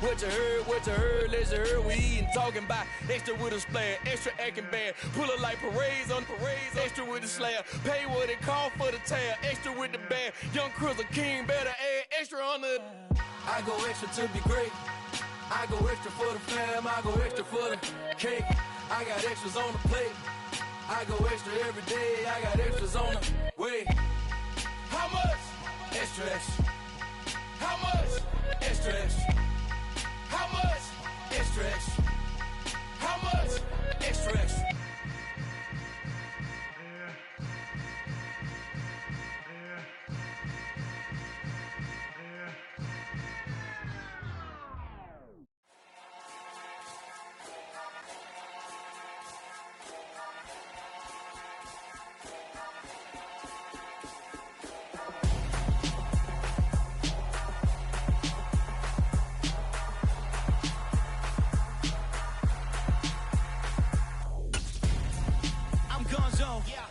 What you heard, let's hear. We eating, talking about extra with a splash, extra acting bad. Pull it like parades on parades, extra with the slab. Pay what it cost for the tab, extra with the bag. Young Chris, a king, better add extra on the. I go extra to be great. I go extra for the fam, I go extra for the cake. I got extras on the plate. I go extra every day, I got extras on the way. How much? Extra, extra. How much? Extra, extra. How much? Extra, extra. How much? Extra, extra.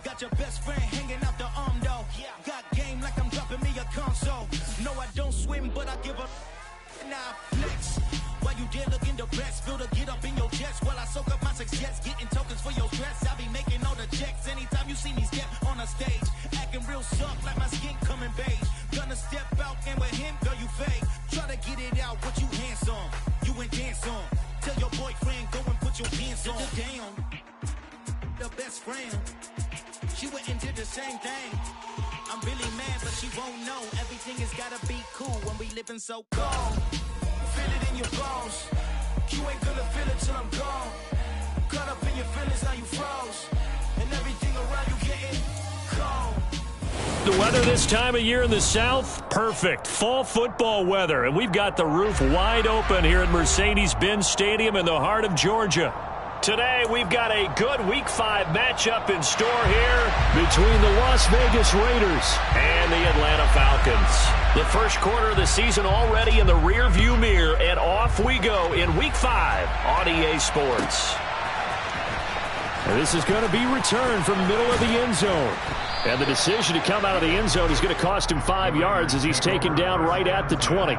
Got your best friend hanging out the arm though. Got game like I'm dropping me a console. No, I don't swim, but I give a nah flex. While you there looking depressed, feel to get up in your chest while I soak up my success, getting tokens for your stress. I be making all the checks anytime you see me step on a stage, acting real soft like my skin coming beige. Gonna step out and with him, girl, you fake. Try to get it out, what you handsome, you ain't dance on. Tell your boyfriend go and put your pants on. Down, the best friend. She went and did the same thing. I'm really mad, but she won't know. Everything has gotta be cool when we living so cold. Feel it in your bones. You ain't gonna feel it till I'm gone. Caught up in your feelings, now you froze. And everything around you getting cold. The weather this time of year in the South, perfect. Fall football weather. And we've got the roof wide open here at Mercedes-Benz Stadium in the heart of Georgia. Today, we've got a good Week 5 matchup in store here between the Las Vegas Raiders and the Atlanta Falcons. The first quarter of the season already in the rearview mirror, and off we go in Week 5 on EA Sports. And this is going to be returned from the middle of the end zone. And the decision to come out of the end zone is going to cost him 5 yards as he's taken down right at the 20.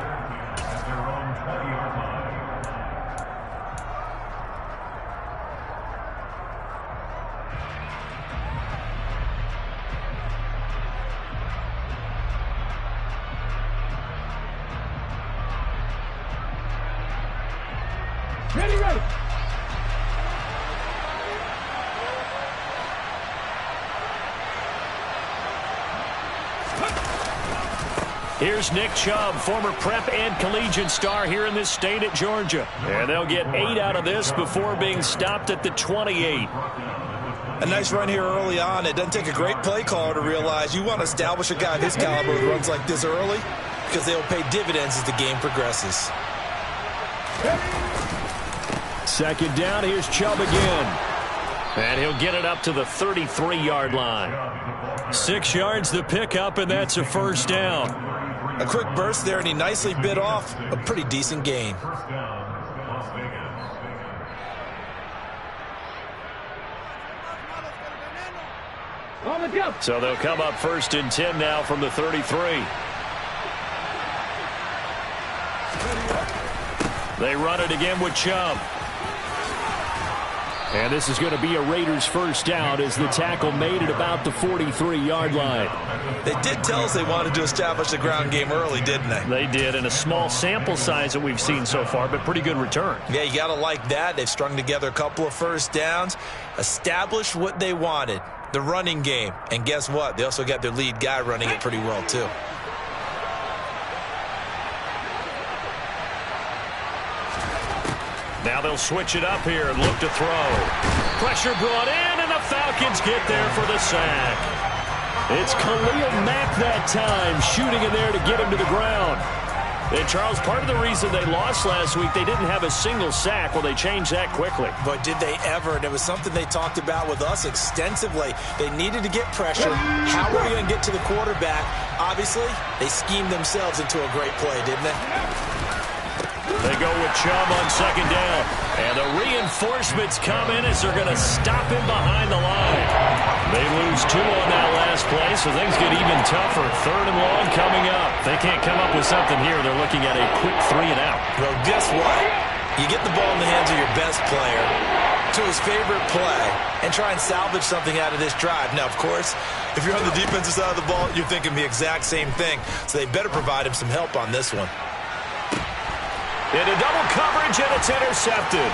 Ready. Here's Nick Chubb, former prep and collegiate star here in this state at Georgia. And they'll get 8 out of this before being stopped at the 28. A nice run here early on. It doesn't take a great play caller to realize you want to establish a guy of his caliber who runs like this early because they'll pay dividends as the game progresses. Second down, here's Chubb again. And he'll get it up to the 33-yard line. 6 yards the pickup, and that's a first down. A quick burst there, and he nicely bit off a pretty decent gain. So they'll come up 1st and 10 now from the 33. They run it again with Chubb. And this is going to be a Raiders first down as the tackle made at about the 43-yard line. They did tell us they wanted to establish the ground game early, didn't they? They did, and a small sample size that we've seen so far, but pretty good return. Yeah, you got to like that. They've strung together a couple of first downs, established what they wanted, the running game. And guess what? They also got their lead guy running it pretty well, too. Now they'll switch it up here and look to throw. Pressure brought in, and the Falcons get there for the sack. It's Khalil Mack that time, shooting in there to get him to the ground. And, Charles, part of the reason they lost last week, they didn't have a single sack. Well, they changed that quickly. But did they ever? And it was something they talked about with us extensively. They needed to get pressure. How are we going to get to the quarterback? Obviously, they schemed themselves into a great play, didn't they? They go with Chubb on second down. And the reinforcements come in as they're going to stop him behind the line. They lose 2 on that last play, so things get even tougher. 3rd and long coming up. If they can't come up with something here, they're looking at a quick 3 and out. Well, guess what? You get the ball in the hands of your best player to his favorite play and try and salvage something out of this drive. Now, of course, if you're on the defensive side of the ball, you're thinking the exact same thing. So they better provide him some help on this one. Into double coverage, and it's intercepted.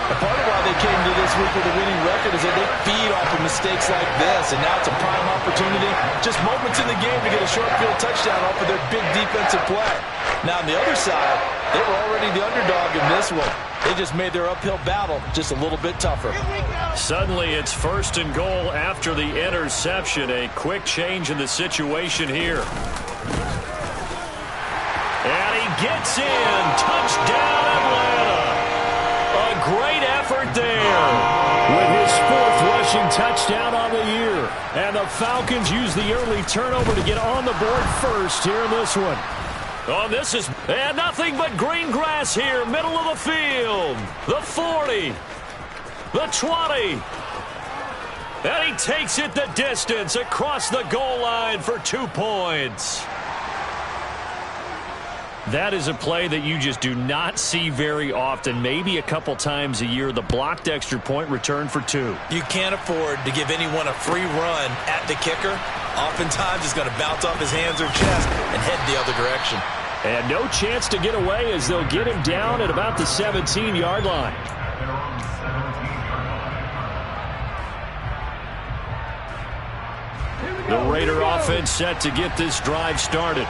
Part of why they came to this week with a winning record is that they feed off of mistakes like this, and now it's a prime opportunity, just moments in the game to get a short field touchdown off of their big defensive play. Now, on the other side, they were already the underdog in this one. They just made their uphill battle just a little bit tougher. Suddenly, it's 1st and goal after the interception. A quick change in the situation here. And he gets in. Touchdown, Atlanta. A great effort there with his 4th rushing touchdown on the year. And the Falcons use the early turnover to get on the board first here in this one. Oh, this is nothing but green grass here, middle of the field. The 40, the 20. And he takes it the distance across the goal line for 2 points. That is a play that you just do not see very often. Maybe a couple times a year, the blocked extra point return for 2. You can't afford to give anyone a free run at the kicker. Oftentimes, it's going to bounce off his hands or chest and head the other direction. And no chance to get away as they'll get him down at about the 17-yard line. The Raider offense set to get this drive started.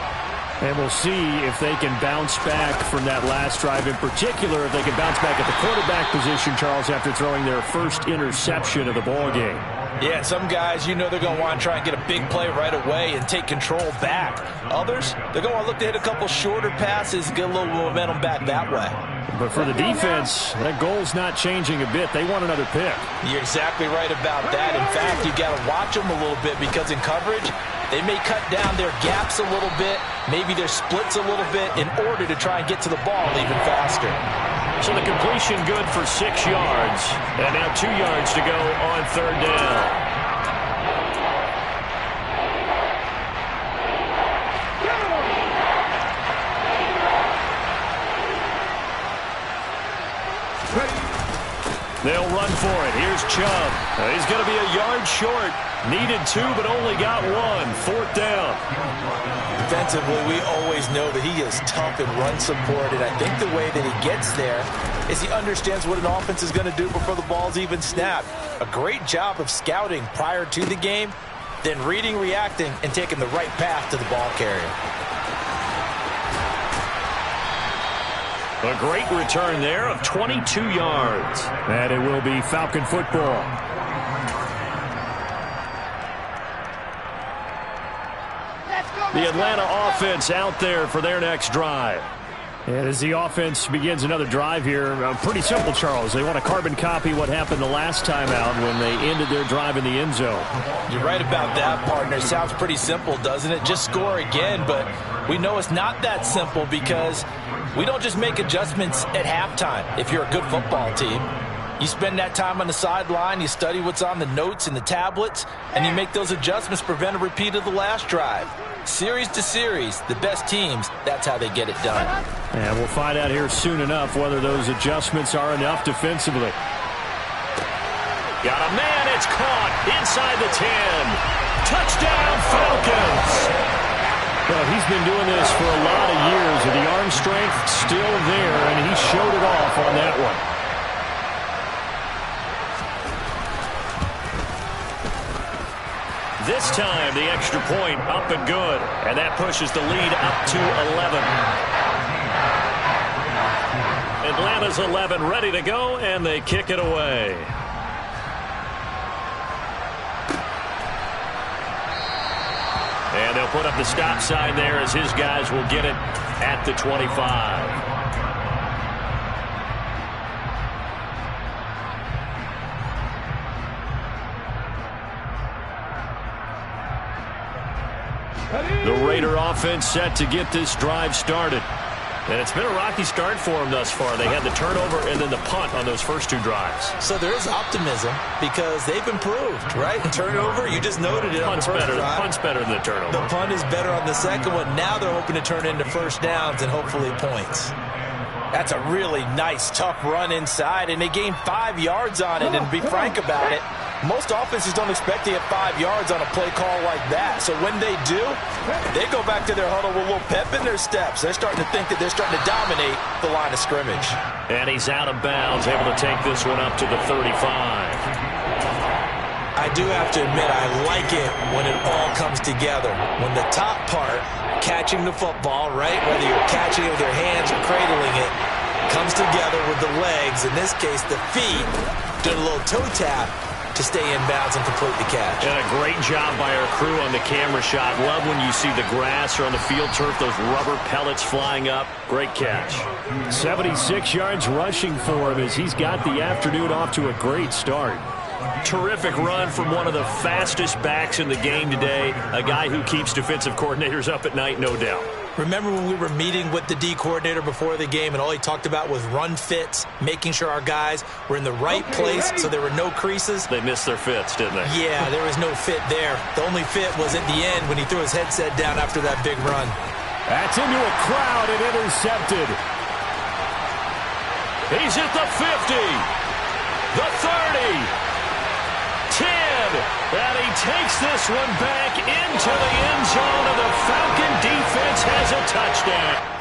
And we'll see if they can bounce back from that last drive. In particular, if they can bounce back at the quarterback position, Charles, after throwing their first interception of the ball game. Yeah, some guys, you know they're going to want to try and get a big play right away and take control back. Others, they're going to look to hit a couple shorter passes, get a little momentum back that way. But for the defense, that goal's not changing a bit. They want another pick. You're exactly right about that. In fact, you've got to watch them a little bit because in coverage, they may cut down their gaps a little bit, maybe their splits a little bit in order to try and get to the ball even faster. So the completion good for 6 yards. And now 2 yards to go on 3rd down. They'll run for it. Here's Chubb. He's going to be a yard short. Needed 2, but only got 1. 4th down. Defensively, we always know that he is tough and run support, and I think the way that he gets there is he understands what an offense is going to do before the ball's even snapped. A great job of scouting prior to the game, then reading, reacting, and taking the right path to the ball carrier. A great return there of 22 yards. And it will be Falcon football. The Atlanta offense out there for their next drive. And as the offense begins another drive here, pretty simple, Charles. They want to carbon copy what happened the last time out when they ended their drive in the end zone. You're right about that, partner. Sounds pretty simple, doesn't it? Just score again, but we know it's not that simple because we don't just make adjustments at halftime if you're a good football team. You spend that time on the sideline, you study what's on the notes and the tablets, and you make those adjustments to prevent a repeat of the last drive. Series to series, the best teams, that's how they get it done. And we'll find out here soon enough whether those adjustments are enough defensively. Got a man, it's caught inside the 10. Touchdown, Falcons! Well, he's been doing this for a lot of years, and the arm strength still there, and he showed it off on that one. This time, the extra point up and good, and that pushes the lead up to 11. Atlanta's 11 ready to go, and they kick it away. And they'll put up the stop sign there as his guys will get it at the 25. The Raider offense set to get this drive started. And it's been a rocky start for them thus far. They had the turnover and then the punt on those first two drives. So there is optimism because they've improved, right? Turnover, you just noted it on the first drive. Punt's better than the turnover. The punt is better on the second one. Now they're hoping to turn it into first downs and hopefully points. That's a really nice, tough run inside, and they gained 5 yards on it. And to be frank about it, most offenses don't expect to get 5 yards on a play call like that. So when they do, they go back to their huddle with a little pep in their steps. They're starting to think that they're starting to dominate the line of scrimmage. And he's out of bounds, able to take this one up to the 35. I do have to admit, I like it when it all comes together. When the top part, catching the football, right, whether you're catching it with your hands or cradling it, comes together with the legs, in this case the feet, doing a little toe tap to stay in bounds and complete the catch. And a great job by our crew on the camera shot. Love when you see the grass or on the field turf, those rubber pellets flying up. Great catch. 76 yards rushing for him as he's got the afternoon off to a great start. Terrific run from one of the fastest backs in the game today. A guy who keeps defensive coordinators up at night, no doubt. Remember when we were meeting with the D coordinator before the game and all he talked about was run fits, making sure our guys were in the right place so there were no creases? They missed their fits, didn't they? Yeah, there was no fit there. The only fit was at the end when he threw his headset down after that big run. That's into a crowd and intercepted. He's at the 50, the 30. 10, and he takes this one back into the end zone, and the Falcon defense has a touchdown.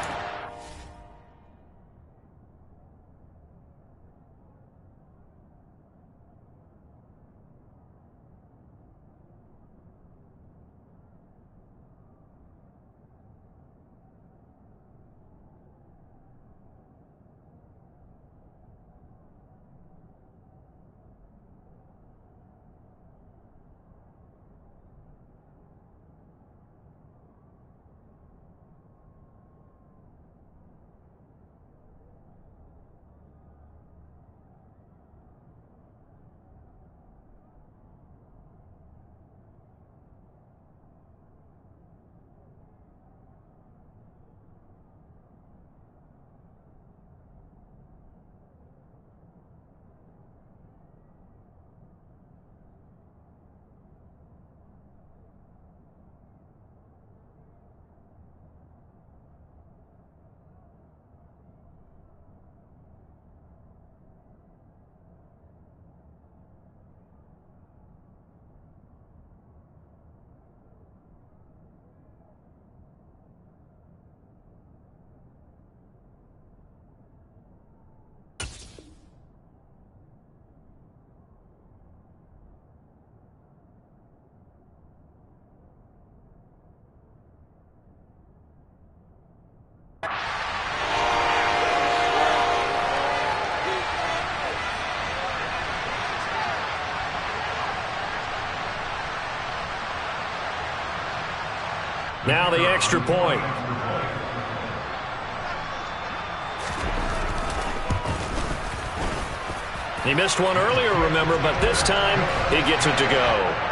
Now the extra point. He missed one earlier, remember, but this time he gets it to go.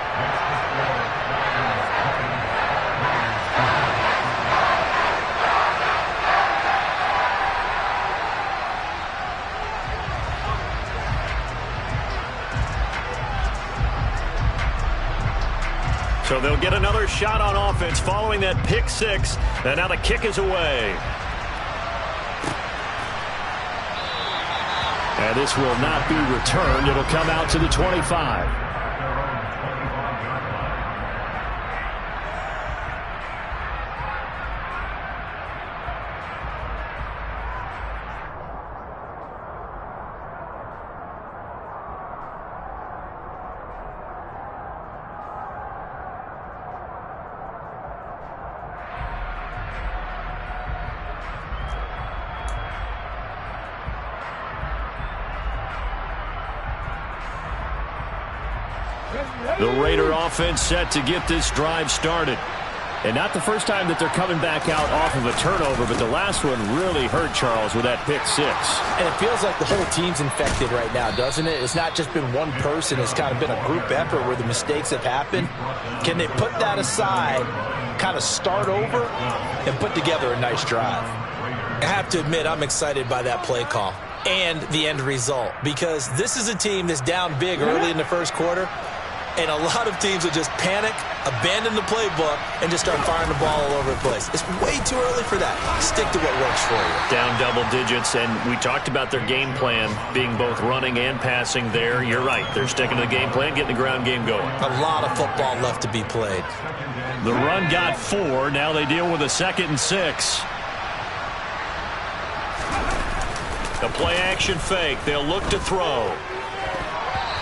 So they'll get another shot on offense following that pick six. And now the kick is away. And this will not be returned. It'll come out to the 25. The Raider offense set to get this drive started. And not the first time that they're coming back out off of a turnover, but the last one really hurt Charles with that pick six. And it feels like the whole team's infected right now, doesn't it? It's not just been one person. It's kind of been a group effort where the mistakes have happened. Can they put that aside, kind of start over, and put together a nice drive? I have to admit, I'm excited by that play call and the end result, because this is a team that's down big early in the first quarter, and a lot of teams will just panic, abandon the playbook, and just start firing the ball all over the place. It's way too early for that. Stick to what works for you. Down double digits, and we talked about their game plan being both running and passing there. You're right. They're sticking to the game plan, getting the ground game going. A lot of football left to be played. The run got 4. Now they deal with a 2nd and 6. The play-action fake. They'll look to throw.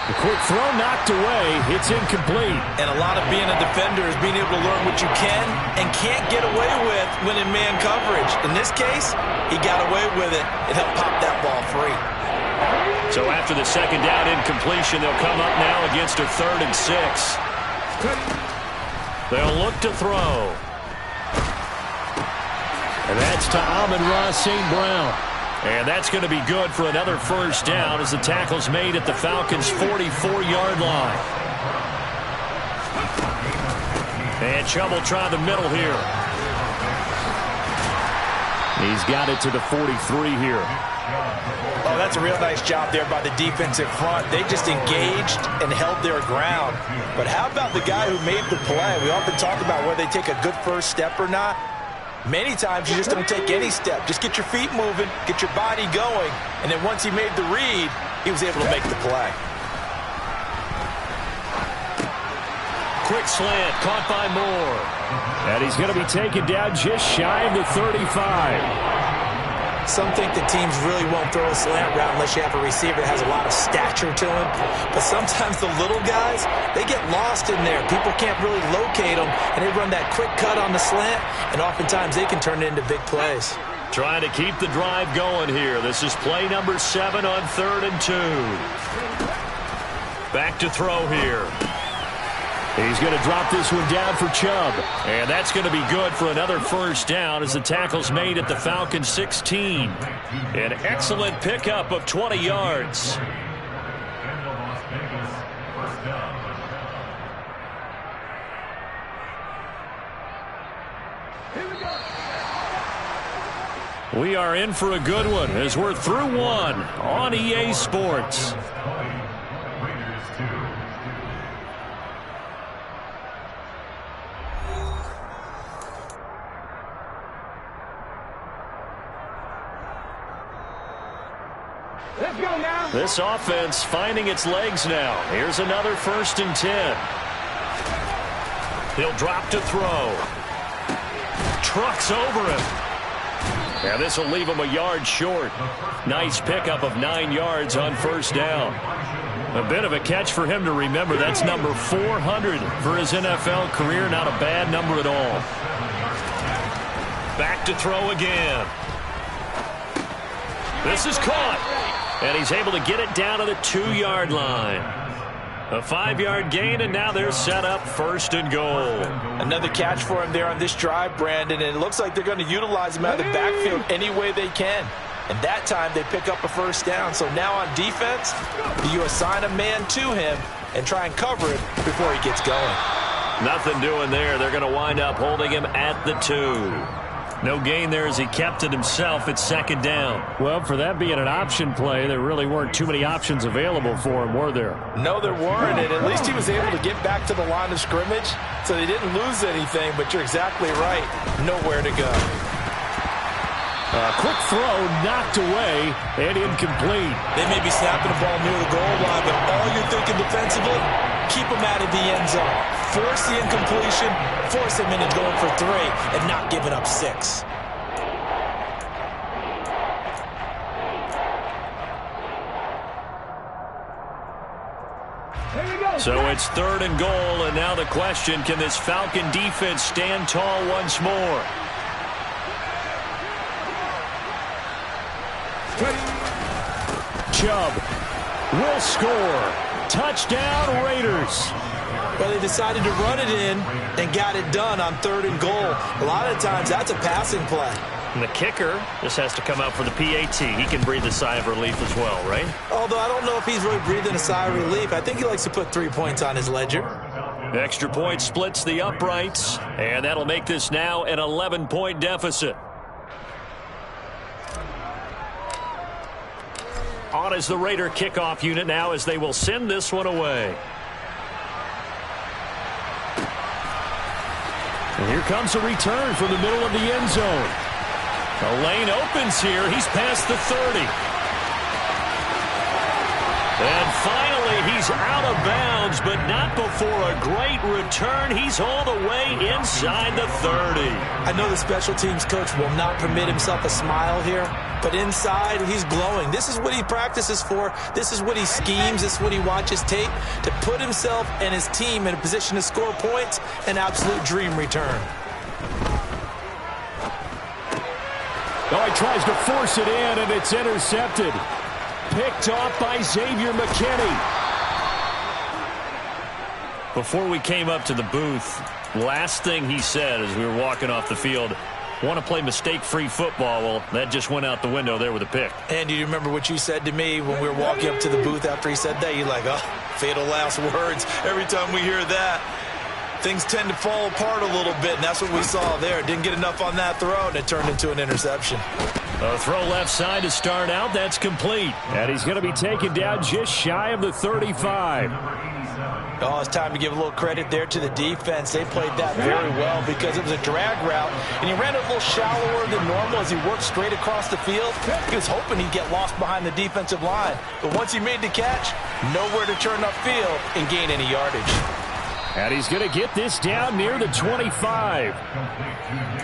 The quick throw knocked away. It's incomplete. And a lot of being a defender is being able to learn what you can and can't get away with when in man coverage. In this case, he got away with it. It helped pop that ball free. So after the 2nd down incompletion, they'll come up now against a 3rd and 6. They'll look to throw. And that's to Amon-Ra St. Brown. And that's going to be good for another first down as the tackle's made at the Falcons' 44-yard line. And Chubb will try the middle here. He's got it to the 43 here. Oh, that's a real nice job there by the defensive front. They just engaged and held their ground. But how about the guy who made the play? We often talk about whether they take a good first step or not. Many times you just don't take any step. Just get your feet moving, get your body going, and then once he made the read, he was able to make the play. Quick slant, caught by Moore. And he's going to be taken down just shy of the 35. Some think the teams really won't throw a slant route unless you have a receiver that has a lot of stature to him. But sometimes the little guys, they get lost in there. People can't really locate them, and they run that quick cut on the slant, and oftentimes they can turn it into big plays. Trying to keep the drive going here. This is play number 7 on 3rd and 2. Back to throw here. He's going to drop this one down for Chubb. And that's going to be good for another first down as the tackle's made at the Falcons' 16. An excellent pickup of 20 yards. We are in for a good one as we're through one on EA Sports. Let's go now. This offense finding its legs now. Here's another 1st and 10. He'll drop to throw. Trucks over him. Yeah, this will leave him a yard short. Nice pickup of 9 yards on first down. A bit of a catch for him to remember. That's number 400 for his NFL career. Not a bad number at all. Back to throw again. This is caught. And he's able to get it down to the 2-yard line. A 5-yard gain, and now they're set up 1st and goal. Another catch for him there on this drive, Brandon, and it looks like they're going to utilize him out of the backfield any way they can. And that time they pick up a first down. So now on defense, you assign a man to him and try and cover it before he gets going. Nothing doing there. They're going to wind up holding him at the 2. No gain there as he kept it himself at 2nd down. Well, for that being an option play, there really weren't too many options available for him, were there? No, there weren't, and at least he was able to get back to the line of scrimmage, so they didn't lose anything, but you're exactly right. Nowhere to go. A quick throw knocked away and incomplete. They may be snapping the ball near the goal line, but all you're thinking defensively, keep them out of the end zone. Force the incompletion, force them into going for 3, and not giving up 6. So it's 3rd and goal, and now the question, can this Falcon defense stand tall once more? Chubb will score. Touchdown, Raiders. Well, they decided to run it in and got it done on 3rd and goal. A lot of times that's a passing play. And the kicker just has to come out for the PAT. He can breathe a sigh of relief as well, right? Although I don't know if he's really breathing a sigh of relief. I think he likes to put 3 points on his ledger. Extra point splits the uprights, and that'll make this now an 11-point deficit. On is the Raider kickoff unit now as they will send this one away. And here comes a return from the middle of the end zone. The lane opens here. He's past the 30. And finally, he's out of bounds, but not before a great return. He's all the way inside the 30. I know the special teams coach will not permit himself a smile here, but inside, he's glowing. This is what he practices for. This is what he schemes. This is what he watches tape to put himself and his team in a position to score points. An absolute dream return. Oh, he tries to force it in, and it's intercepted. Picked off by Xavier McKinney. Before we came up to the booth, last thing he said as we were walking off the field, want to play mistake-free football. Well, that just went out the window there with a pick. And do you remember what you said to me when we were walking up to the booth after he said that? You're like, oh, fatal last words. Every time we hear that, things tend to fall apart a little bit, and that's what we saw there. Didn't get enough on that throw, and it turned into an interception. A throw left side to start out. That's complete. And he's going to be taken down just shy of the 35. Oh, it's time to give a little credit there to the defense. They played that very well because it was a drag route, and he ran a little shallower than normal as he worked straight across the field. He was hoping he'd get lost behind the defensive line. But once he made the catch, nowhere to turn upfield and gain any yardage. And he's going to get this down near the 25.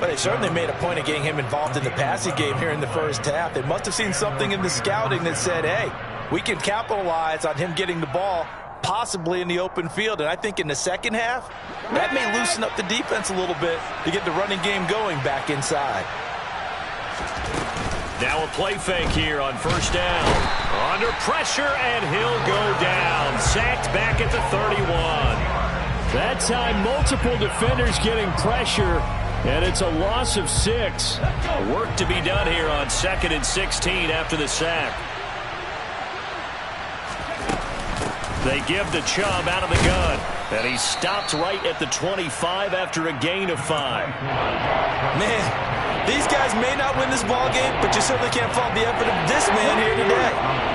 But they certainly made a point of getting him involved in the passing game here in the first half. They must have seen something in the scouting that said, hey, we can capitalize on him getting the ball possibly in the open field. And I think in the second half, that may loosen up the defense a little bit to get the running game going back inside. Now a play fake here on first down. Under pressure, and he'll go down. Sacked back at the 31. That time, multiple defenders getting pressure, and it's a loss of 6. Work to be done here on 2nd and 16 after the sack. They give the Chubb out of the gun, and he stopped right at the 25 after a gain of 5. Man, these guys may not win this ball game, but you certainly can't fault the effort of this man here today.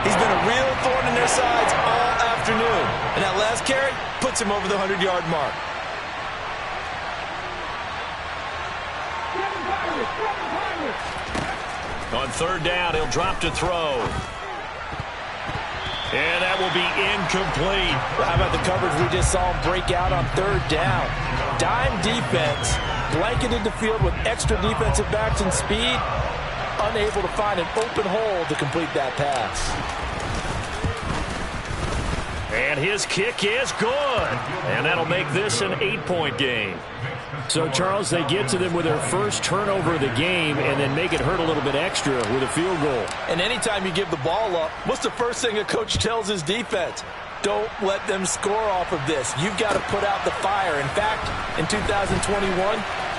He's been a real thorn in their sides all afternoon, and that last carry puts him over the 100-yard mark. On 3rd down, he'll drop to throw. And that will be incomplete. How about the coverage we just saw him break out on 3rd down? Dime defense, blanketed the field with extra defensive backs and speed, unable to find an open hole to complete that pass. And his kick is good. And that'll make this an 8-point game. So, Charles, they get to them with their first turnover of the game and then make it hurt a little bit extra with a field goal. And anytime you give the ball up, what's the first thing a coach tells his defense? Don't let them score off of this. You've got to put out the fire. In fact, in 2021,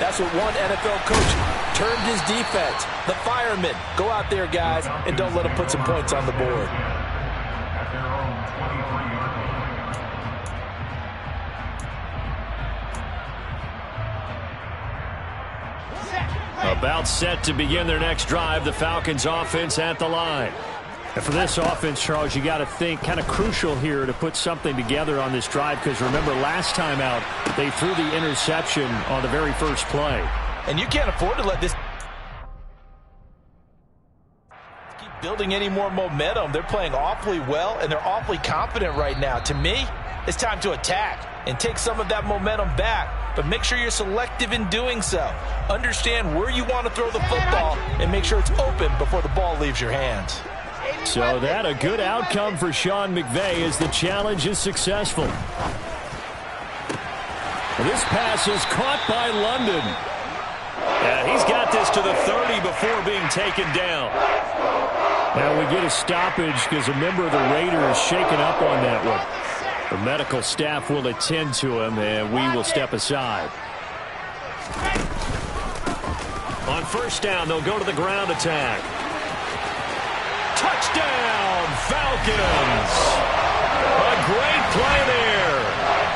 that's what one NFL coach termed his defense. The firemen. Go out there, guys, and don't let them put some points on the board. About set to begin their next drive, the Falcons offense at the line. And for this offense, Charles, you got to think kind of crucial here to put something together on this drive, because remember last time out, they threw the interception on the very first play. And you can't afford to let this keep building any more momentum. They're playing awfully well, and they're awfully confident right now. To me, it's time to attack and take some of that momentum back, but make sure you're selective in doing so. Understand where you want to throw the football and make sure it's open before the ball leaves your hands. So that a good outcome for Sean McVay as the challenge is successful. This pass is caught by London. And he's got this to the 30 before being taken down. Now we get a stoppage because a member of the Raiders is shaken up on that one. The medical staff will attend to him, and we will step aside. On first down, they'll go to the ground attack. Touchdown, Falcons! A great play there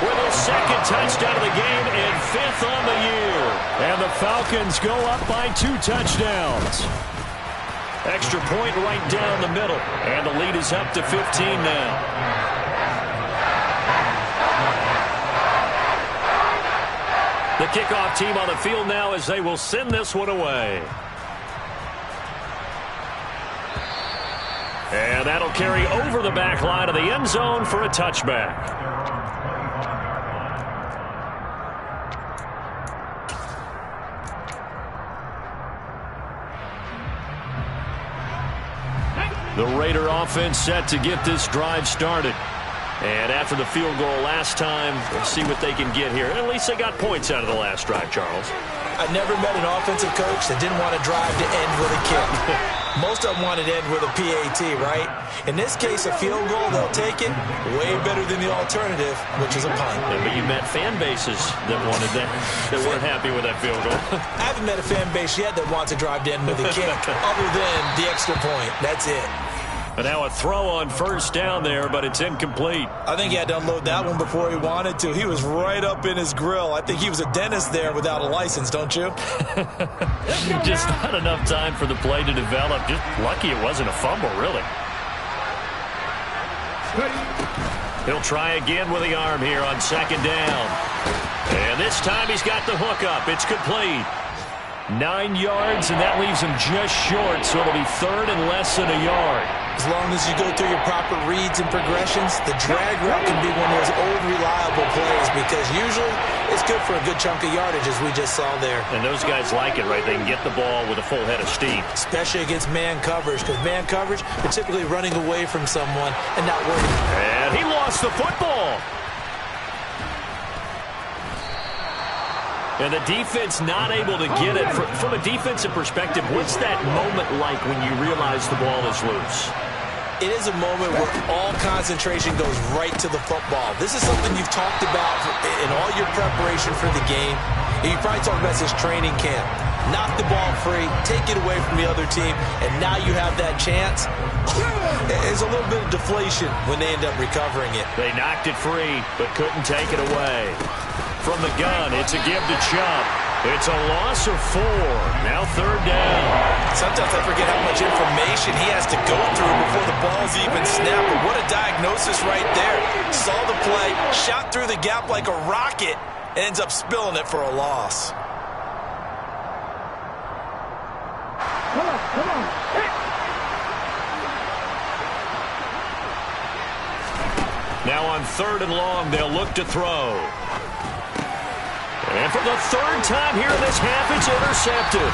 with a second touchdown of the game and 5th on the year. And the Falcons go up by 2 touchdowns. Extra point right down the middle. And the lead is up to 15 now. The kickoff team on the field now as they will send this one away. And that'll carry over the back line of the end zone for a touchback. The Raider offense set to get this drive started. And after the field goal last time, we'll see what they can get here. At least they got points out of the last drive, Charles. I never met an offensive coach that didn't want to drive to end with a kick. Most of them wanted to end with a PAT, right? In this case, a field goal, they'll take it. Way better than the alternative, which is a punt. Yeah, but you met fan bases that wanted that, that weren't happy with that field goal. I haven't met a fan base yet that wants to drive to end with a kick, other than the extra point. That's it. But now a throw on first down there, but it's incomplete. I think he had to unload that one before he wanted to. He was right up in his grill. I think he was a dentist there without a license, don't you? Just not enough time for the play to develop. Just lucky it wasn't a fumble, really. He'll try again with the arm here on second down. And this time he's got the hook up. It's complete. 9 yards, and that leaves him just short, so it'll be third and less than a yard. As long as you go through your proper reads and progressions, the drag route can be one of those old reliable plays because usually it's good for a good chunk of yardage, as we just saw there. And those guys like it, right? They can get the ball with a full head of steam. Especially against man coverage, because man coverage, you're typically running away from someone and not worrying. And he lost the football. And the defense not able to get it. From a defensive perspective, what's that moment like when you realize the ball is loose? It is a moment where all concentration goes right to the football. This is something you've talked about in all your preparation for the game. You probably talked about this training camp. Knock the ball free, take it away from the other team, and now you have that chance. There's a little bit of deflation when they end up recovering it. They knocked it free, but couldn't take it away. From the gun, it's a give to Chubb. It's a loss of 4. Now third down. Sometimes I forget how much information he has to go through before the ball's even snapped. But what a diagnosis right there. Saw the play, shot through the gap like a rocket, and ends up spilling it for a loss. Come on. Now on third and long, they'll look to throw. And for the third time here in this half, it's intercepted.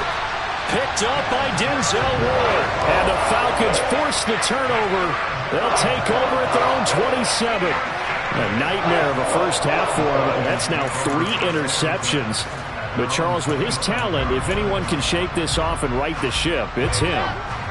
Picked up by Denzel Ward. And the Falcons force the turnover. They'll take over at their own 27. A nightmare of a first half for him. That's now 3 interceptions. But Charles, with his talent, if anyone can shake this off and right the ship, it's him.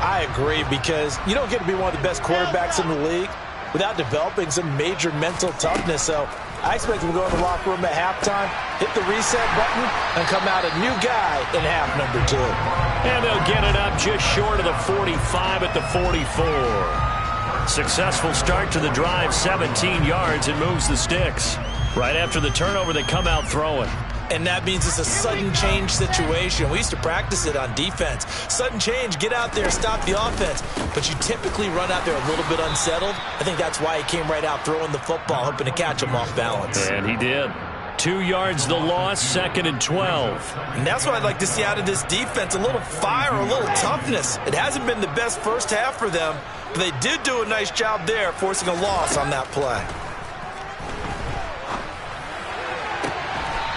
I agree, because you don't get to be one of the best quarterbacks in the league without developing some major mental toughness. So I expect him to go in the locker room at halftime, hit the reset button, and come out a new guy in half number 2. And they'll get it up just short of the 45 at the 44. Successful start to the drive, 17 yards, and moves the sticks. Right after the turnover, they come out throwing. And that means it's a sudden change situation. We used to practice it on defense. Sudden change, get out there, stop the offense. But you typically run out there a little bit unsettled. I think that's why he came right out throwing the football, hoping to catch him off balance. And he did. 2 yards the loss, 2nd and 12. And that's what I'd like to see out of this defense, a little fire, a little toughness. It hasn't been the best first half for them, but they did do a nice job there, forcing a loss on that play.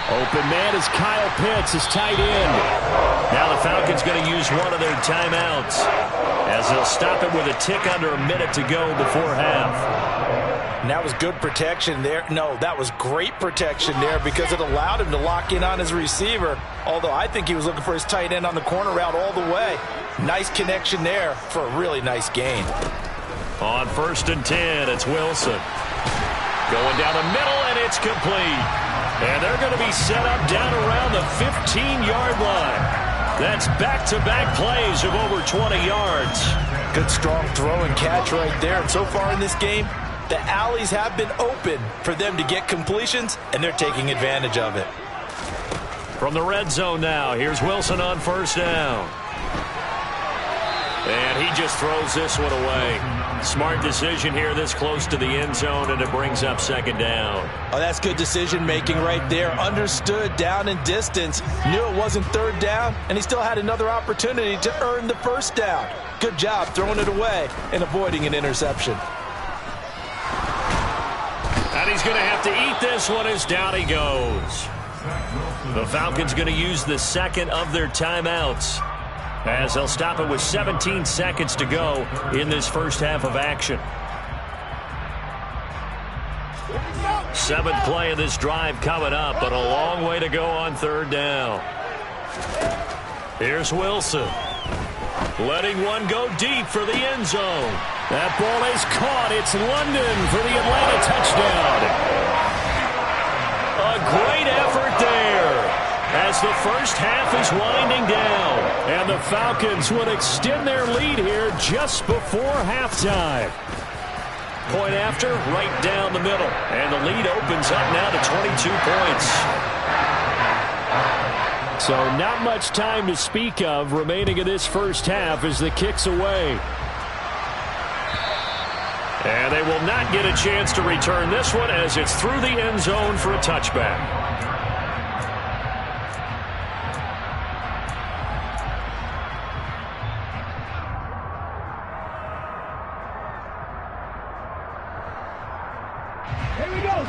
Open man is Kyle Pitts, his tight end. Now the Falcons going to use one of their timeouts as they'll stop it with a tick under a minute to go before half. And that was good protection there. No, that was great protection there because it allowed him to lock in on his receiver, although I think he was looking for his tight end on the corner route all the way. Nice connection there for a really nice gain. On 1st and 10, it's Wilson. Going down the middle, and it's complete. And they're going to be set up down around the 15-yard line. That's back-to-back plays of over 20 yards. Good strong throw and catch right there. And so far in this game, the alleys have been open for them to get completions, and they're taking advantage of it. From the red zone now, here's Wilson on first down. And he just throws this one away. Smart decision here this close to the end zone, and it brings up second down. Oh, that's good decision-making right there. Understood down and distance. Knew it wasn't third down, and he still had another opportunity to earn the first down. Good job throwing it away and avoiding an interception. And he's going to have to eat this one as down he goes. The Falcons going to use the second of their timeouts, as they'll stop it with 17 seconds to go in this first half of action. Seventh play of this drive coming up, but a long way to go on third down. Here's Wilson, letting one go deep for the end zone. That ball is caught. It's London for the Atlanta touchdown. A great effort there, as the first half is winding down, and the Falcons would extend their lead here just before halftime. Point after, right down the middle, and the lead opens up now to 22 points. So not much time to speak of remaining in this first half as the kick's away. And they will not get a chance to return this one, as it's through the end zone for a touchback.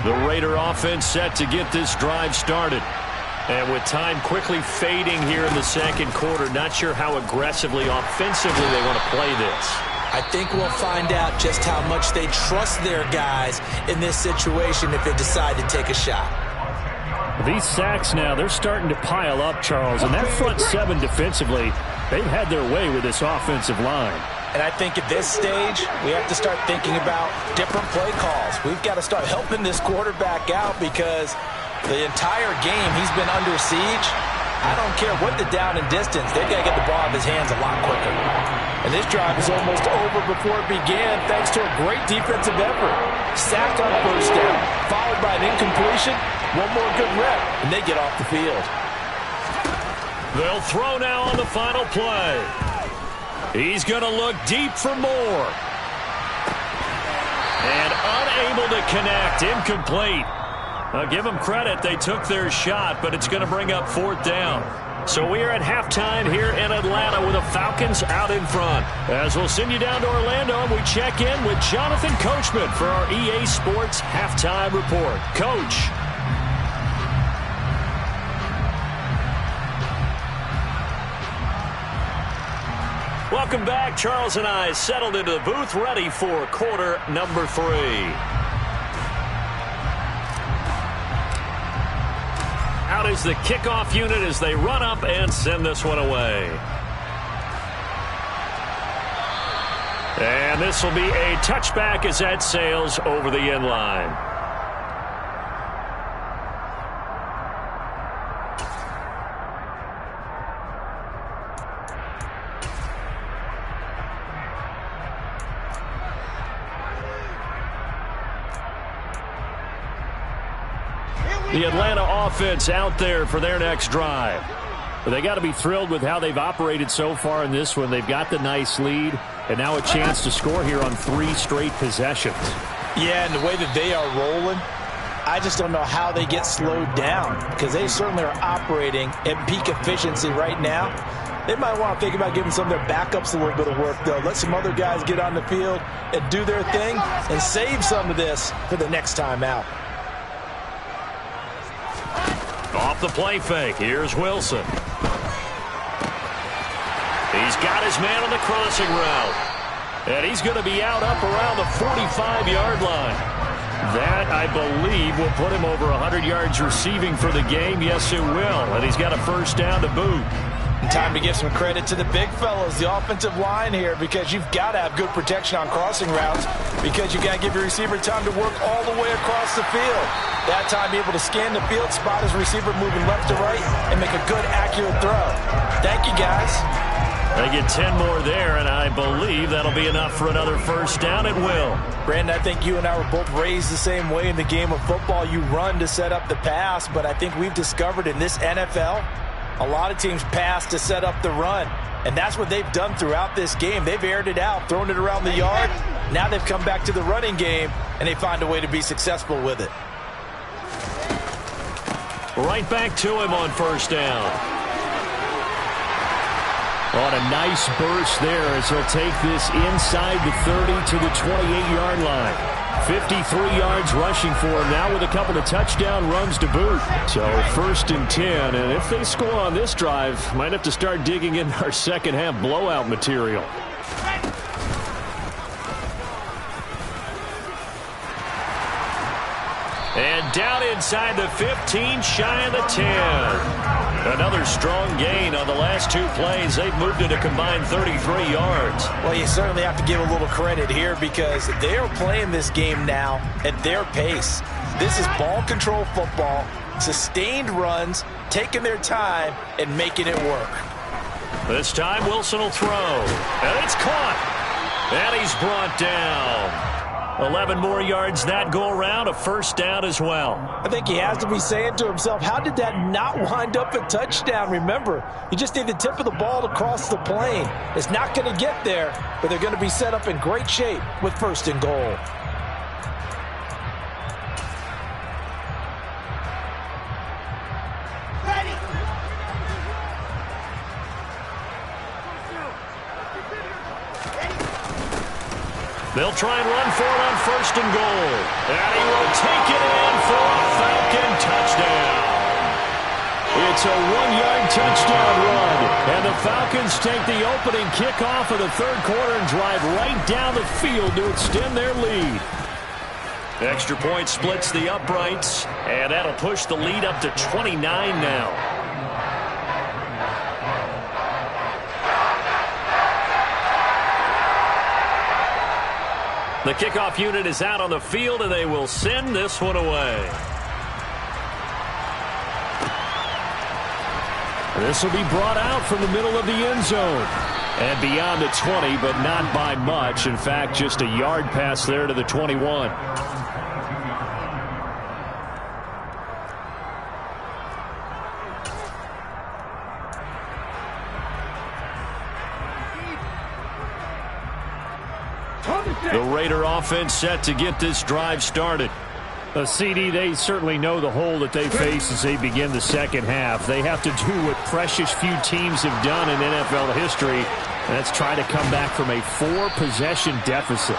The Raider offense set to get this drive started. And with time quickly fading here in the second quarter, not sure how aggressively, offensively they want to play this. I think we'll find out just how much they trust their guys in this situation if they decide to take a shot. These sacks now, they're starting to pile up, Charles. And that front seven defensively, they've had their way with this offensive line. And I think at this stage, we have to start thinking about different play calls. We've got to start helping this quarterback out, because the entire game he's been under siege. I don't care what the down and distance, they've got to get the ball out of his hands a lot quicker. And this drive is almost over before it began, thanks to a great defensive effort. Sacked on first down, followed by an incompletion. One more good rep, and they get off the field. They'll throw now on the final play. He's going to look deep for more. And unable to connect, incomplete. I'll give them credit, they took their shot, but it's going to bring up fourth down. So we are at halftime here in Atlanta with the Falcons out in front. As we'll send you down to Orlando, and we check in with Jonathan Coachman for our EA Sports Halftime Report. Coach. Welcome back. Charles and I settled into the booth, ready for quarter number 3. Out is the kickoff unit as they run up and send this one away. And this will be a touchback as that sails over the end line. The Atlanta offense out there for their next drive. But they got to be thrilled with how they've operated so far in this one. They've got the nice lead, and now a chance to score here on 3 straight possessions. Yeah, and the way that they are rolling, I just don't know how they get slowed down, because they certainly are operating at peak efficiency right now. They might want to think about giving some of their backups a little bit of work, though. Let some other guys get on the field and do their thing and save some of this for the next time out. Off the play fake, here's Wilson. He's got his man on the crossing route. And he's going to be out up around the 45-yard line. That, I believe, will put him over 100 yards receiving for the game. Yes, it will. And he's got a first down to boot. And time to give some credit to the big fellows, the offensive line here, because you've got to have good protection on crossing routes because you've got to give your receiver time to work all the way across the field. That time, be able to scan the field, spot his receiver moving left to right, and make a good, accurate throw. Thank you, guys. They get 10 more there, and I believe that'll be enough for another first down. It will. Brandon, I think you and I were both raised the same way in the game of football. You run to set up the pass, but I think we've discovered in this NFL, a lot of teams pass to set up the run. And that's what they've done throughout this game. They've aired it out, thrown it around the yard. Now they've come back to the running game, and they find a way to be successful with it. Right back to him on first down. On a nice burst there as he'll take this inside the 30 to the 28-yard line. 53 yards rushing for him now with a couple of touchdown runs to boot. So first and 10, and if they score on this drive, might have to start digging in our second half blowout material. And down inside the 15, shy of the 10. Another strong gain on the last two plays. They've moved it a combined 33 yards. Well, you certainly have to give a little credit here because they are playing this game now at their pace. This is ball control football, sustained runs, taking their time and making it work. This time Wilson will throw. And it's caught. And he's brought down. 11 more yards that go around, a first down as well. I think he has to be saying to himself, how did that not wind up a touchdown? Remember, you just need the tip of the ball to cross the plane. It's not going to get there, but they're going to be set up in great shape with first and goal. They'll try and run for it on first and goal. And he will take it in for a Falcon touchdown. It's a 1-yard touchdown run. And the Falcons take the opening kickoff of the third quarter and drive right down the field to extend their lead. Extra point splits the uprights, and that'll push the lead up to 29 now. The kickoff unit is out on the field, and they will send this one away. This will be brought out from the middle of the end zone. And beyond the 20, but not by much. In fact, just a yard pass there to the 21. The Raider offense set to get this drive started. CD, they certainly know the hole that they face as they begin the second half. They have to do what precious few teams have done in NFL history, and that's try to come back from a 4-possession deficit.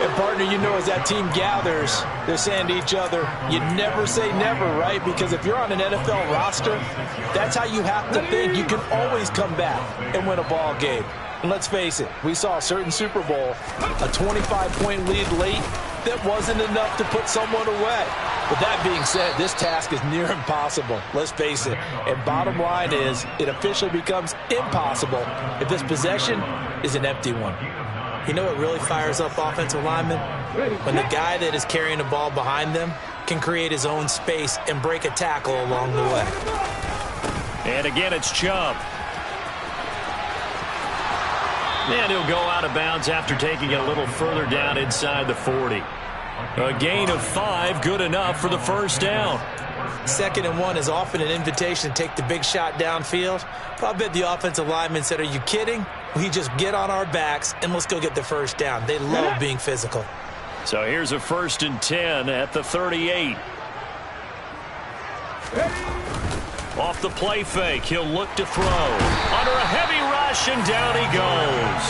And, partner, you know, as that team gathers, they're saying to each other, you never say never, right? Because if you're on an NFL roster, that's how you have to think. You can always come back and win a ball game. And let's face it, we saw a certain Super Bowl, a 25-point lead late, that wasn't enough to put someone away. But that being said, this task is near impossible. Let's face it. And bottom line is, it officially becomes impossible if this possession is an empty one. You know what really fires up offensive linemen? When the guy that is carrying the ball behind them can create his own space and break a tackle along the way. And again, it's Chubb. And he'll go out of bounds after taking it a little further down inside the 40. A gain of 5, good enough for the first down. 2nd and 1 is often an invitation to take the big shot downfield. But I bet the offensive lineman said, are you kidding? We just get on our backs and let's go get the first down. They love being physical. So here's a 1st and 10 at the 38. Off the play fake, he'll look to throw. Under a heavy rush, and down he goes.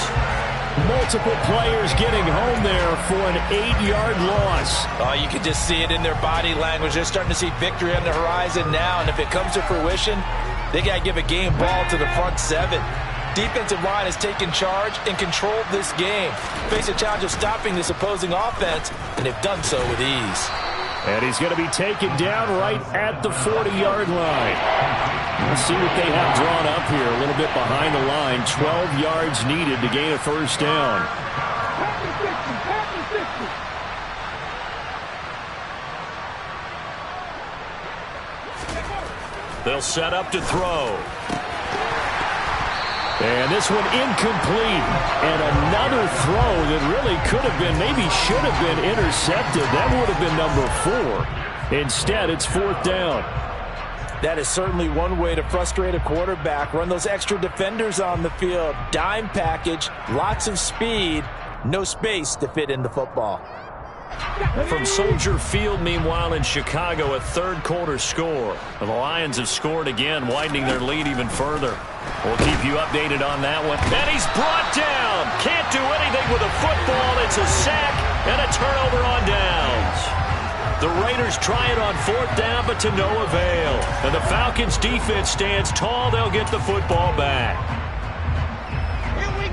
Multiple players getting home there for an 8-yard loss. Oh, you can just see it in their body language. They're starting to see victory on the horizon now, and if it comes to fruition, they got to give a game ball to the front 7. Defensive line has taken charge and controlled this game. Face a challenge of stopping this opposing offense, and they've done so with ease. And he's going to be taken down right at the 40-yard line. Let's see what they have drawn up here. A little bit behind the line. 12 yards needed to gain a first down. They'll set up to throw. And this one incomplete. And another throw that really could have been, maybe should have been intercepted. That would have been number 4. Instead, it's 4th down. That is certainly one way to frustrate a quarterback. Run those extra defenders on the field. Dime package, lots of speed, no space to fit in the football. From Soldier Field, meanwhile, in Chicago, a third-quarter score. The Lions have scored again, widening their lead even further. We'll keep you updated on that one. And he's brought down. Can't do anything with a football. It's a sack and a turnover on downs. The Raiders try it on 4th down, but to no avail. And the Falcons' defense stands tall. They'll get the football back.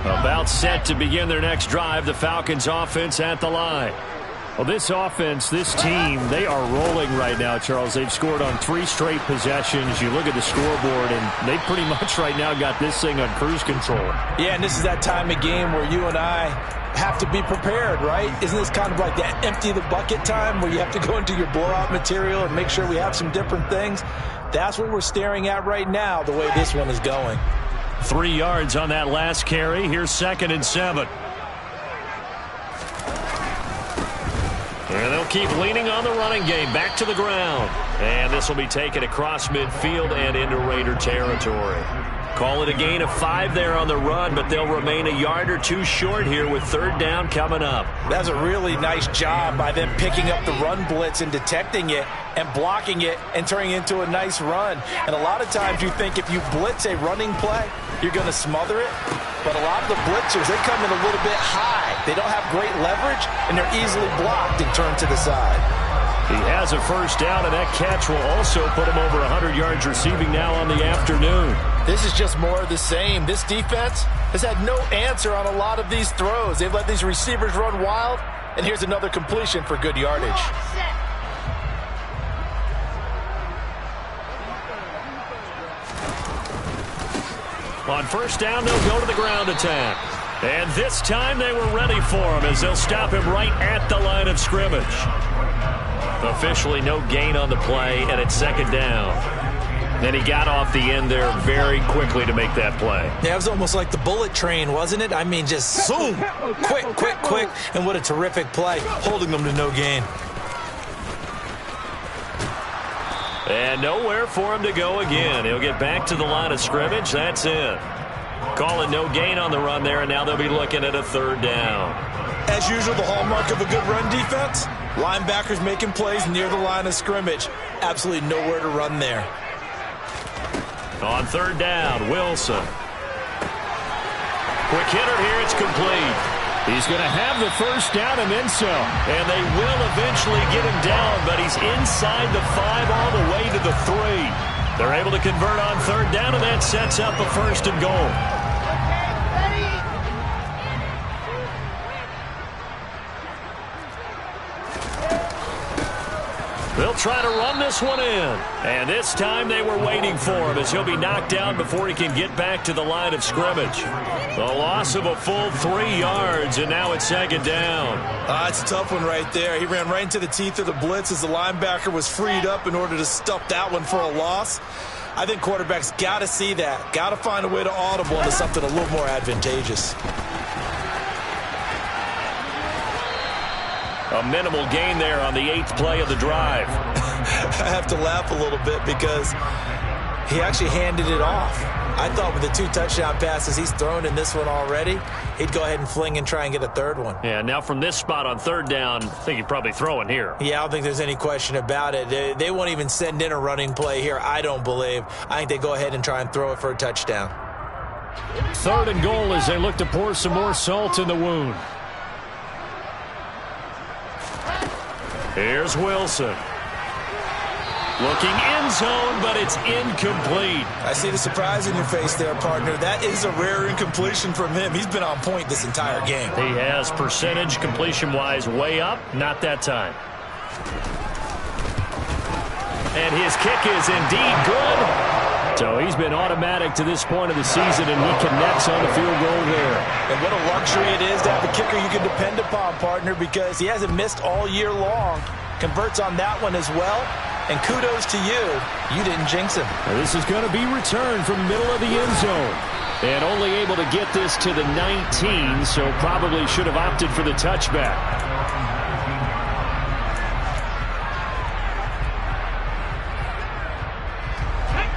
About set to begin their next drive, the Falcons' offense at the line. Well, this offense, this team, they are rolling right now, Charles. They've scored on 3 straight possessions. You look at the scoreboard, and they pretty much right now got this thing on cruise control. Yeah, and this is that time of game where you and I have to be prepared, right? Isn't this kind of like that empty the bucket time where you have to go into your blowout material and make sure we have some different things? That's what we're staring at right now, the way this one is going. 3 yards on that last carry. Here's 2nd and 7. And they'll keep leaning on the running game. Back to the ground. And this will be taken across midfield and into Raider territory. Call it a gain of 5 there on the run, but they'll remain a yard or 2 short here with 3rd down coming up. That's a really nice job by them picking up the run blitz and detecting it and blocking it and turning it into a nice run. And a lot of times you think if you blitz a running play, you're going to smother it. But a lot of the blitzers, they come in a little bit high. They don't have great leverage, and they're easily blocked and turned to the side. He has a first down, and that catch will also put him over 100 yards receiving now on the afternoon. This is just more of the same. This defense has had no answer on a lot of these throws. They've let these receivers run wild, and here's another completion for good yardage. On first down, they'll go to the ground attack. And this time they were ready for him as they'll stop him right at the line of scrimmage. Officially no gain on the play, and it's 2nd down. Then he got off the end there very quickly to make that play. Yeah, it was almost like the bullet train, wasn't it? I mean, just zoom, quick, quick, quick, and what a terrific play, holding them to no gain. And nowhere for him to go again. He'll get back to the line of scrimmage. That's it. Call it no gain on the run there, and now they'll be looking at a 3rd down. As usual, the hallmark of a good run defense, linebackers making plays near the line of scrimmage. Absolutely nowhere to run there. On 3rd down, Wilson. Quick hitter here, it's complete. He's going to have the first down and then some. And they will eventually get him down, but he's inside the 5 all the way to the 3. They're able to convert on 3rd down, and that sets up a 1st and goal. They'll try to run this one in. And this time they were waiting for him as he'll be knocked down before he can get back to the line of scrimmage. The loss of a full 3 yards, and now it's 2nd down. It's a tough one right there. He ran right into the teeth of the blitz as the linebacker was freed up in order to stuff that one for a loss. I think quarterbacks got to see that. Got to find a way to audible into something a little more advantageous. A minimal gain there on the 8th play of the drive. I have to laugh a little bit because he actually handed it off. I thought with the 2 touchdown passes he's thrown in this one already, he'd go ahead and fling and try and get a 3rd one. Yeah, now from this spot on 3rd down, I think he'd probably throw in here. Yeah, I don't think there's any question about it. They won't even send in a running play here, I don't believe. I think they go ahead and try and throw it for a touchdown. 3rd and goal as they look to pour some more salt in the wound. Here's Wilson. Looking end zone, but it's incomplete. I see the surprise in your face there, partner. That is a rare incompletion from him. He's been on point this entire game. He has percentage completion-wise way up. Not that time. And his kick is indeed good. So he's been automatic to this point of the season, and he connects on the field goal there. And what a luxury it is to have a kicker you can depend upon, partner, because he hasn't missed all year long. Converts on that one as well. And kudos to you. You didn't jinx him. Now this is going to be returned from the middle of the end zone. And only able to get this to the 19, so probably should have opted for the touchback.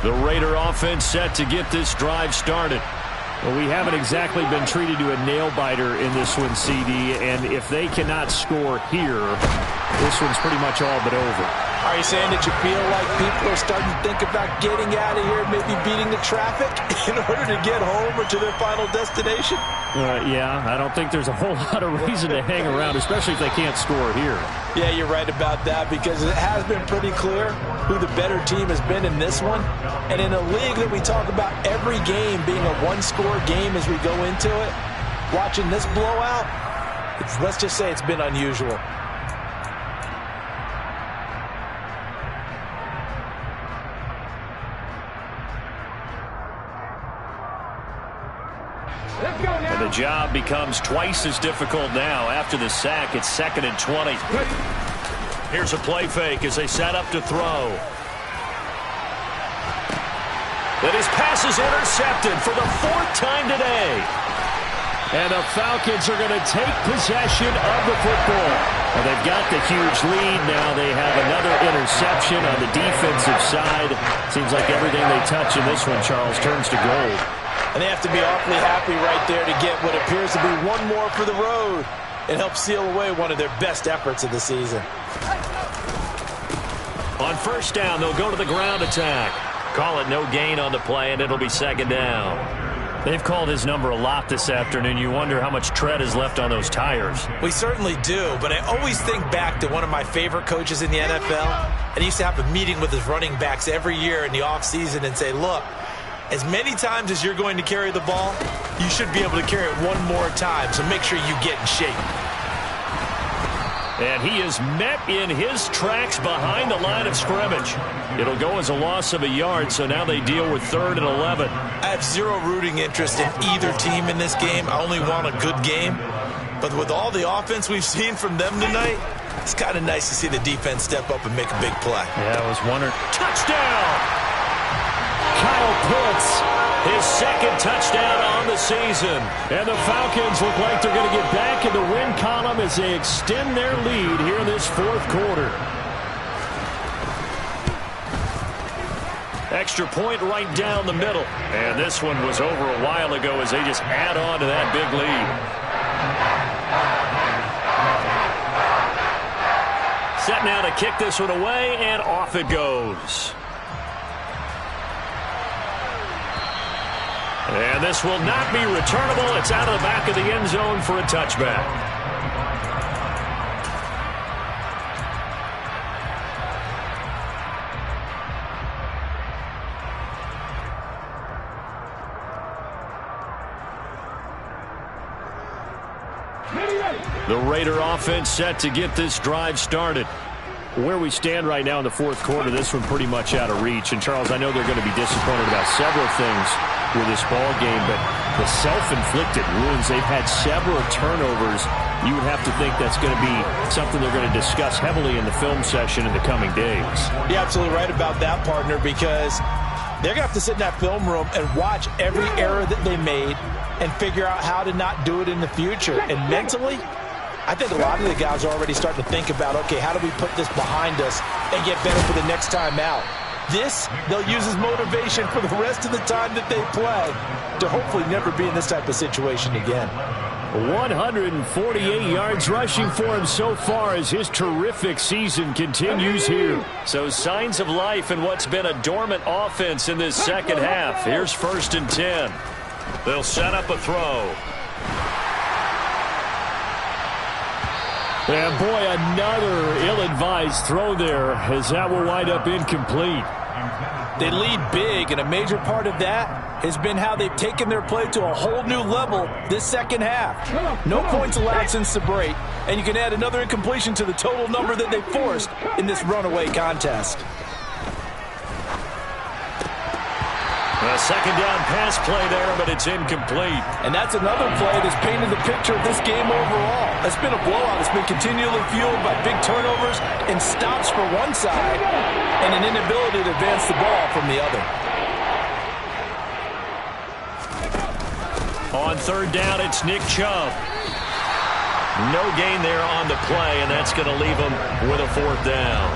The Raider offense set to get this drive started. Well, we haven't exactly been treated to a nail-biter in this one, CD, and if they cannot score here, this one's pretty much all but over. Are you saying that you feel like people are starting to think about getting out of here, maybe beating the traffic in order to get home or to their final destination? Yeah, I don't think there's a whole lot of reason to hang around, especially if they can't score here. Yeah, you're right about that, because it has been pretty clear who the better team has been in this one. And in a league that we talk about every game being a one-score game as we go into it, watching this blowout, let's just say it's been unusual. And the job becomes twice as difficult now. After the sack, it's 2nd and 20. Here's a play fake as they set up to throw. And his pass is intercepted for the 4th time today. And the Falcons are going to take possession of the football. Well, they've got the huge lead. Now they have another interception on the defensive side. Seems like everything they touch in this one, Charles, turns to gold. And they have to be awfully happy right there to get what appears to be one more for the road and help seal away one of their best efforts of the season. On 1st down, they'll go to the ground attack. Call it no gain on the play, and it'll be 2nd down. They've called his number a lot this afternoon. You wonder how much tread is left on those tires. We certainly do, but I always think back to one of my favorite coaches in the NFL. And he used to have a meeting with his running backs every year in the offseason and say, look, as many times as you're going to carry the ball, you should be able to carry it one more time, so make sure you get in shape. And he is met in his tracks behind the line of scrimmage. It'll go as a loss of a yard, so now they deal with 3rd and 11. I have zero rooting interest in either team in this game. I only want a good game. But with all the offense we've seen from them tonight, it's kind of nice to see the defense step up and make a big play. Yeah, it was wondering. Touchdown! Kyle Pitts, his 2nd touchdown on the season. And the Falcons look like they're going to get back in the win column as they extend their lead here in this 4th quarter. Extra point right down the middle. And this one was over a while ago as they just add on to that big lead. Set now to kick this one away, and off it goes. And this will not be returnable. It's out of the back of the end zone for a touchback. The Raider offense set to get this drive started. Where we stand right now in the 4th quarter, this one pretty much out of reach. And, Charles, I know they're going to be disappointed about several things with this ball game, but the self-inflicted wounds, they've had several turnovers. You would have to think that's going to be something they're going to discuss heavily in the film session in the coming days. You're absolutely right about that, partner, because they're going to have to sit in that film room and watch every error that they made and figure out how to not do it in the future. And mentally, I think a lot of the guys are already starting to think about, okay, how do we put this behind us and get better for the next time out? This, they'll use as motivation for the rest of the time that they play to hopefully never be in this type of situation again. 148 yards rushing for him so far as his terrific season continues here. So signs of life in what's been a dormant offense in this 2nd half. Here's 1st and 10. They'll set up a throw. And boy, another ill-advised throw there as that will wind up incomplete. They lead big, and a major part of that has been how they've taken their play to a whole new level this 2nd half. No points allowed since the break, and you can add another incompletion to the total number that they forced in this runaway contest. A second down pass play there, but it's incomplete. And that's another play that's painted the picture of this game overall. It's been a blowout. It's been continually fueled by big turnovers and stops for one side and an inability to advance the ball from the other. On third down, it's Nick Chubb. No gain there on the play, and that's going to leave him with a fourth down.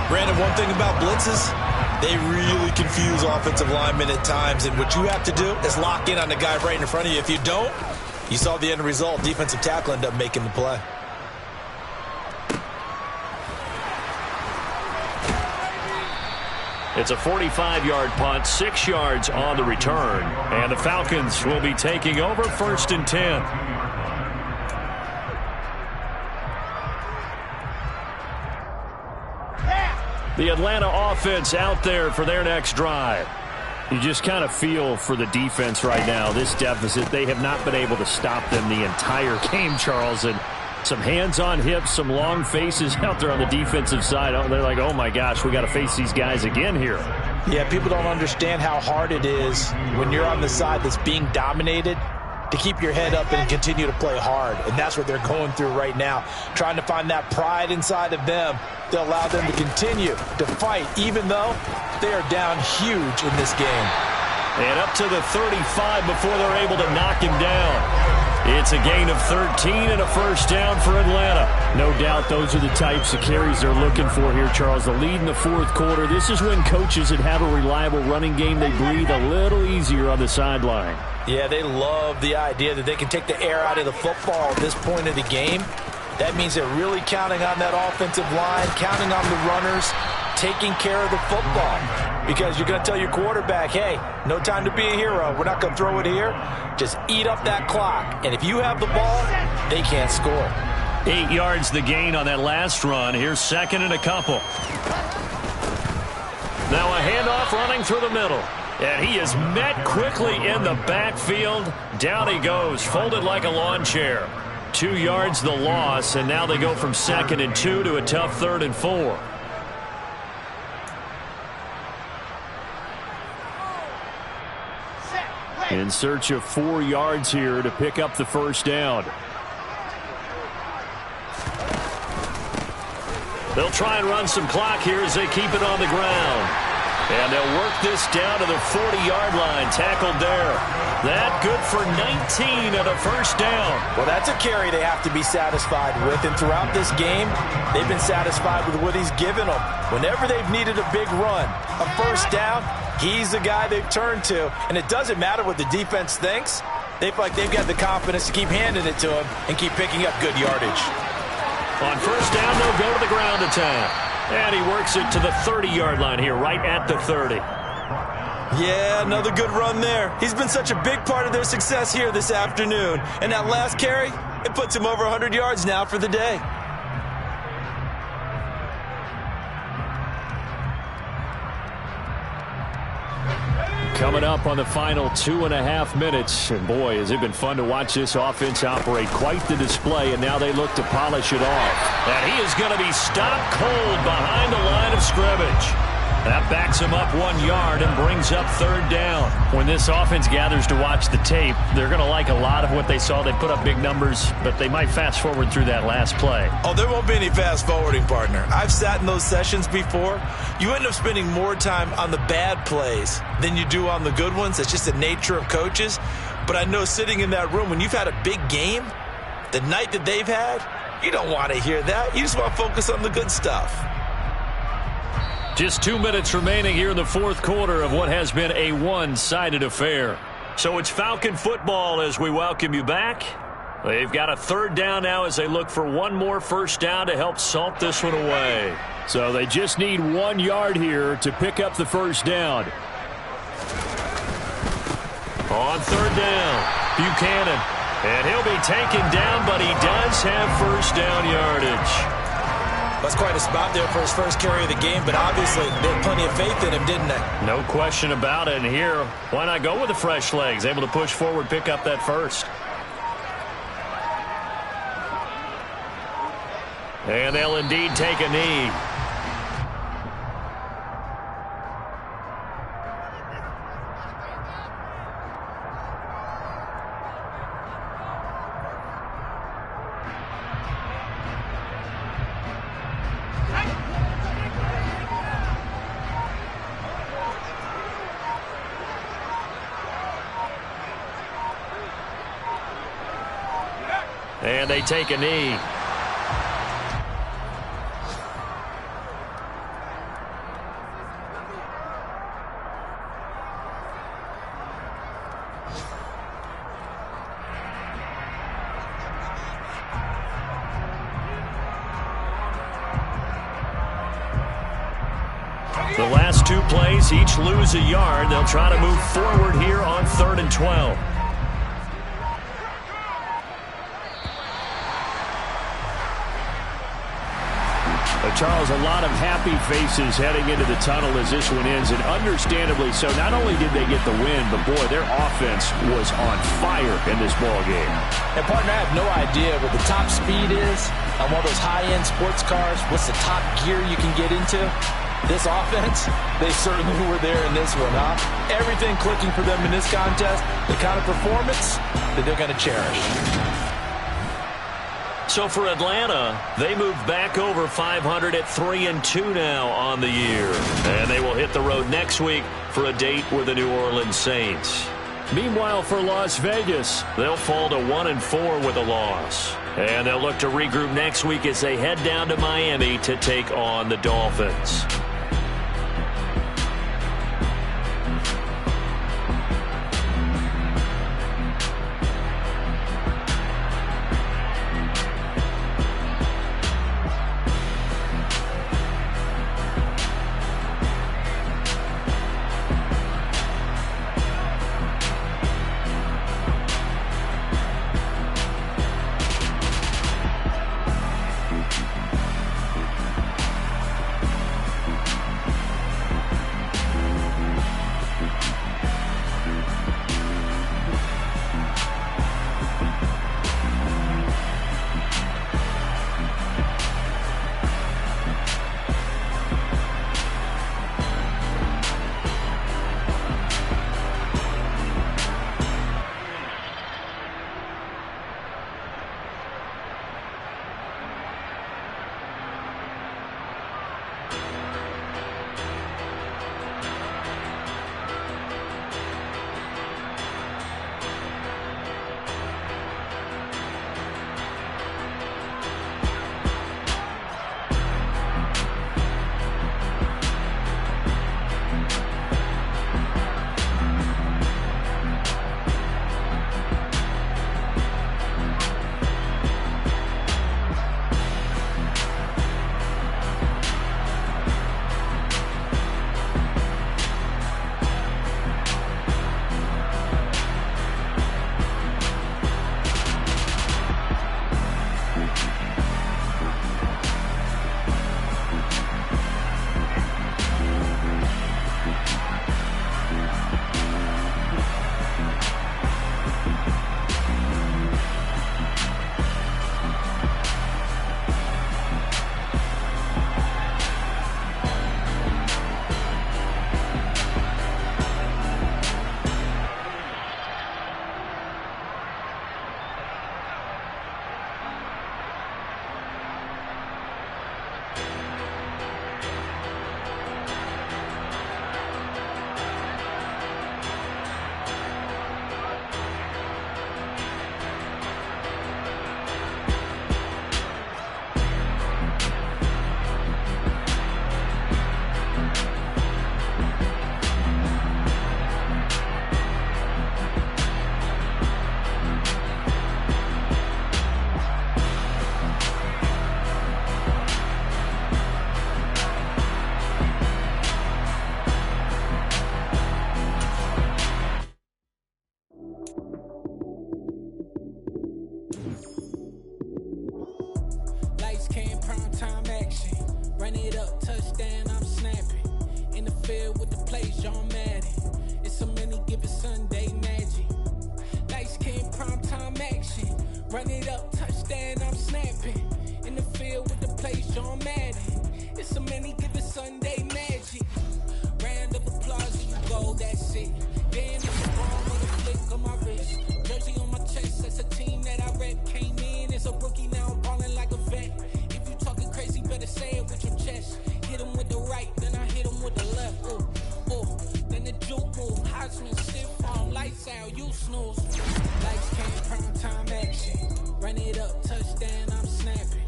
Brandon, one thing about blitzes, they really confuse offensive linemen at times, and what you have to do is lock in on the guy right in front of you. If you don't, you saw the end result. Defensive tackle ended up making the play. It's a 45-yard punt, 6 yards on the return, and the Falcons will be taking over 1st and 10. The Atlanta offense out there for their next drive. You just kind of feel for the defense right now. This deficit, they have not been able to stop them the entire game, Charles. And some hands on hips, some long faces out there on the defensive side. Oh, they're like, oh, my gosh, we got to face these guys again here. Yeah, people don't understand how hard it is when you're on the side that's being dominated to keep your head up and continue to play hard. And that's what they're going through right now, trying to find that pride inside of them to allow them to continue to fight, even though they are down huge in this game. And up to the 35 before they're able to knock him down. It's a gain of 13 and a first down for Atlanta. No doubt those are the types of carries they're looking for here, Charles. The lead in the fourth quarter. This is when coaches that have a reliable running game, they breathe a little easier on the sideline. Yeah, they love the idea that they can take the air out of the football at this point of the game. That means they're really counting on that offensive line, counting on the runners, taking care of the football. Because you're going to tell your quarterback, hey, no time to be a hero. We're not going to throw it here. Just eat up that clock. And if you have the ball, they can't score. 8 yards the gain on that last run. Here's second and a couple. Now a handoff running through the middle. And he is met quickly in the backfield. Down he goes, folded like a lawn chair. 2 yards the loss, and now they go from 2nd and 2 to a tough 3rd and 4. In search of 4 yards here to pick up the first down. They'll try and run some clock here as they keep it on the ground. And they'll work this down to the 40-yard line. Tackled there. That good for 19 and a first down. Well, that's a carry they have to be satisfied with. And throughout this game, they've been satisfied with what he's given them. Whenever they've needed a big run, a first down, he's the guy they've turned to. And it doesn't matter what the defense thinks. They feel like they've got the confidence to keep handing it to him and keep picking up good yardage. On first down, they'll go to the ground attack. And he works it to the 30-yard line here, right at the 30. Yeah, another good run there. He's been such a big part of their success here this afternoon. And that last carry, it puts him over 100 yards now for the day. Coming up on the final 2.5 minutes. And boy, has it been fun to watch this offense operate. Quite the display, and now they look to polish it off. And he is going to be stopped cold behind the line of scrimmage. That backs him up 1 yard and brings up 3rd down. When this offense gathers to watch the tape, they're going to like a lot of what they saw. They put up big numbers, but they might fast forward through that last play. Oh, there won't be any fast forwarding, partner. I've sat in those sessions before. You end up spending more time on the bad plays than you do on the good ones. It's just the nature of coaches. But I know sitting in that room, when you've had a big game, the night that they've had, you don't want to hear that. You just want to focus on the good stuff. Just 2 minutes remaining here in the fourth quarter of what has been a one-sided affair. So it's Falcon football as we welcome you back. They've got a 3rd down now as they look for one more first down to help salt this one away. So they just need 1 yard here to pick up the first down. On 3rd down, Buchanan. And he'll be taken down, but he does have first down yardage. That's quite a spot there for his first carry of the game, but obviously they had plenty of faith in him, didn't they? No question about it. And here, why not go with the fresh legs? Able to push forward, pick up that first. And they'll indeed take a knee. And they take a knee. The last two plays, each lose a yard. They'll try to move forward here on 3rd and 12. Charles, a lot of happy faces heading into the tunnel as this one ends, and understandably so. Not only did they get the win, but, boy, their offense was on fire in this ball game. And, partner, I have no idea what the top speed is on one of those high-end sports cars. What's the top gear you can get into? This offense, they certainly were there in this one, huh? Everything clicking for them in this contest, the kind of performance that they're going to cherish. So for Atlanta, they move back over 500 at 3-2 now on the year. And they will hit the road next week for a date with the New Orleans Saints. Meanwhile, for Las Vegas, they'll fall to 1-4 with a loss. And they'll look to regroup next week as they head down to Miami to take on the Dolphins. Run it up, touchdown, I'm snapping. In the field with the play, John Madden. It's so many, give it Sunday magic. Round of applause, and you go, that's it. Then it's wrong with a flick on my wrist. Jersey on my chest, that's a team that I rep. Came in as a rookie, now I'm balling like a vet. If you talking crazy, better say it with your chest. Hit him with the right, then I hit him with the left. Ooh, ooh. Then the juke move, Heisman, stiff arm, lights out, you snooze. Lights came, prime time action. Run it up, touchdown, I'm snapping.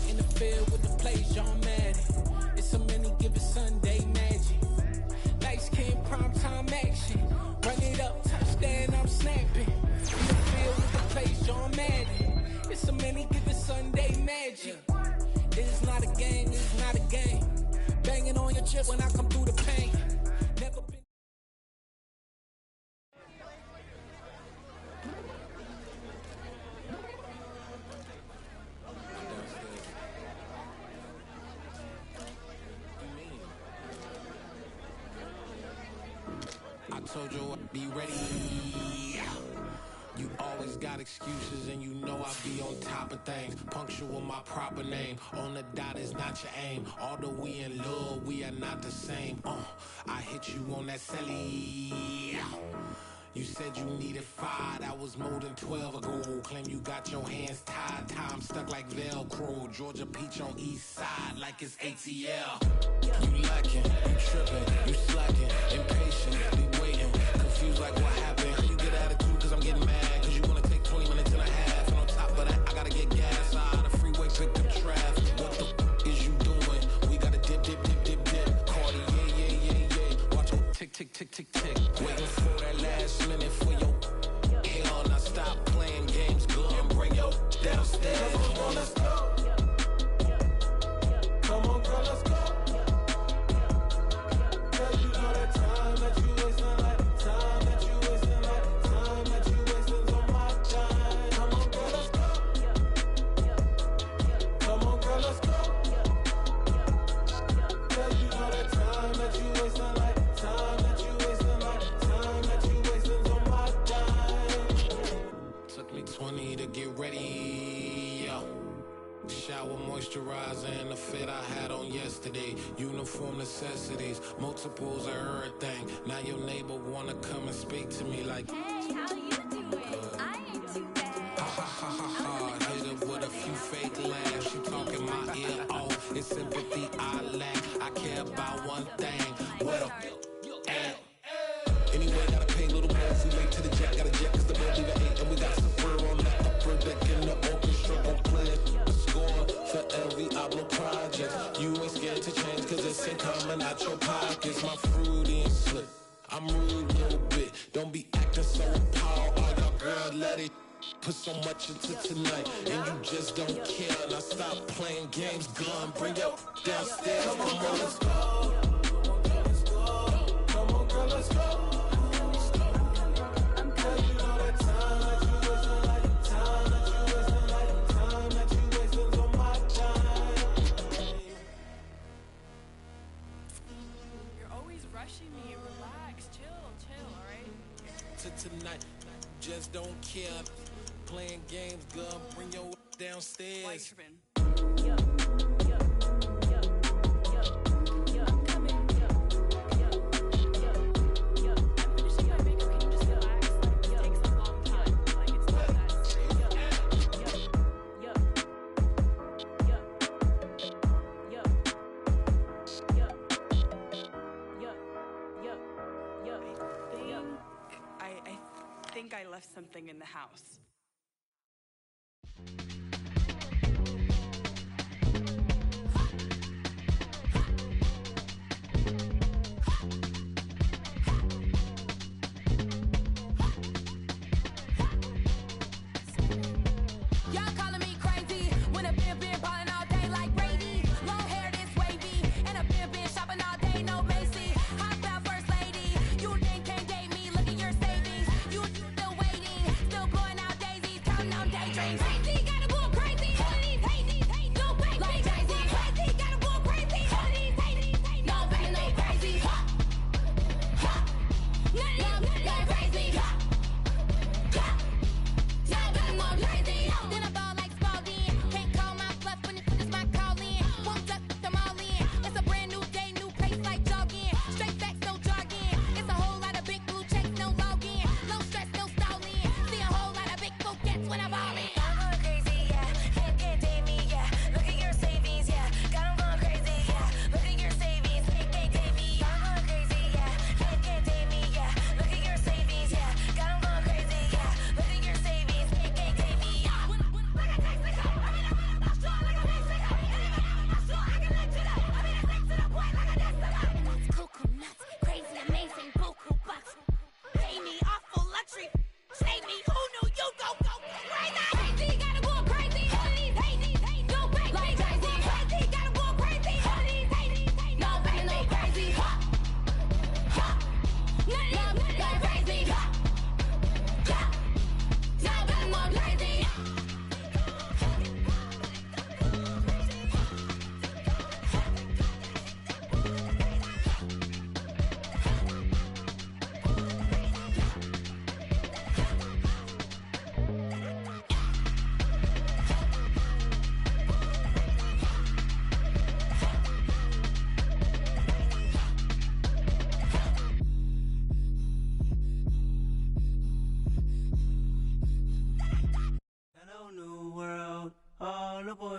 In the field with the plays, John Madden. It's so many, give it Sunday magic. Lights came, prime time action. Run it up, touchdown, I'm snapping. In the field with the plays, John Madden. It's so many, give it Sunday magic. It is not a game, it is not a game. Banging on your chip when I come through the paint. Never been. I told you I'd be ready. You always got excuses and you know I be on top of things. Punctual my proper name. On the dot is not your aim. Although we in love, we are not the same. I hit you on that celly. You said you needed 5, that was more than 12 ago. Claim you got your hands tied, time stuck like Velcro. Georgia Peach on east side like it's ATL. You lacking, you tripping, you slacking, impatient, be waiting, confused like what happened. How you get attitude cause I'm getting mad, cause you wanna take 20 minutes and a half. And on top of that, I gotta get gas out of the freeway, pick up traffic. What the is you doing? We gotta dip, dip, dip, dip, dip. Cardi, yeah. Watch your tick, tick, tick, tick, tick. Waiting for that last minute for your hell. Now stop playing games, go and bring your downstairs. Come on, let's go. Come on, girl, let's go. Cause you know that time that you wasting, like time that you wasting, like time that you wasting on my time. Come on, girl, let's go. Come on, girl, let's go. Cause you know that time that you wasting, like time that you wasting, like time that you wasting on my time. Took me 20 to get ready, yo. Shower, moisturizer, and the fit I had on yesterday. Uniform necessities, multiples of everything. Now your neighbor wanna come and speak to me like, hey, how you doing? I ain't too bad. ha ha ha ha ha. Hit her with a few fake laughs. She talking my ear off. It's sympathy I lack. I care about one thing. What up? Anyway, gotta pay a little more if we make to the jet. Got a jet cause the boat leave at 8. And we got Super on the upper deck in the orchestra. Gon' play a score for every Ablo project. You ain't scared to change cause it's ain't coming out your pockets. My fruity and slip. I'm rude a little bit. Don't be acting so appalled. All y'all girl, let it put so much into tonight. And you just don't care. Now stop playing games. Gun, bring your downstairs. Come on, girl, let's go. Come on, girl, let's go. Tonight, just don't care. Playing games, girl, bring your downstairs. I think I left something in the house. Y'all calling me crazy when a been ballin' all day like Brady. Long hair this wavy, and a been shopping all day, no Macy. Hop out first lady, you think can't date me, look at your savings. You still waiting, still blowing out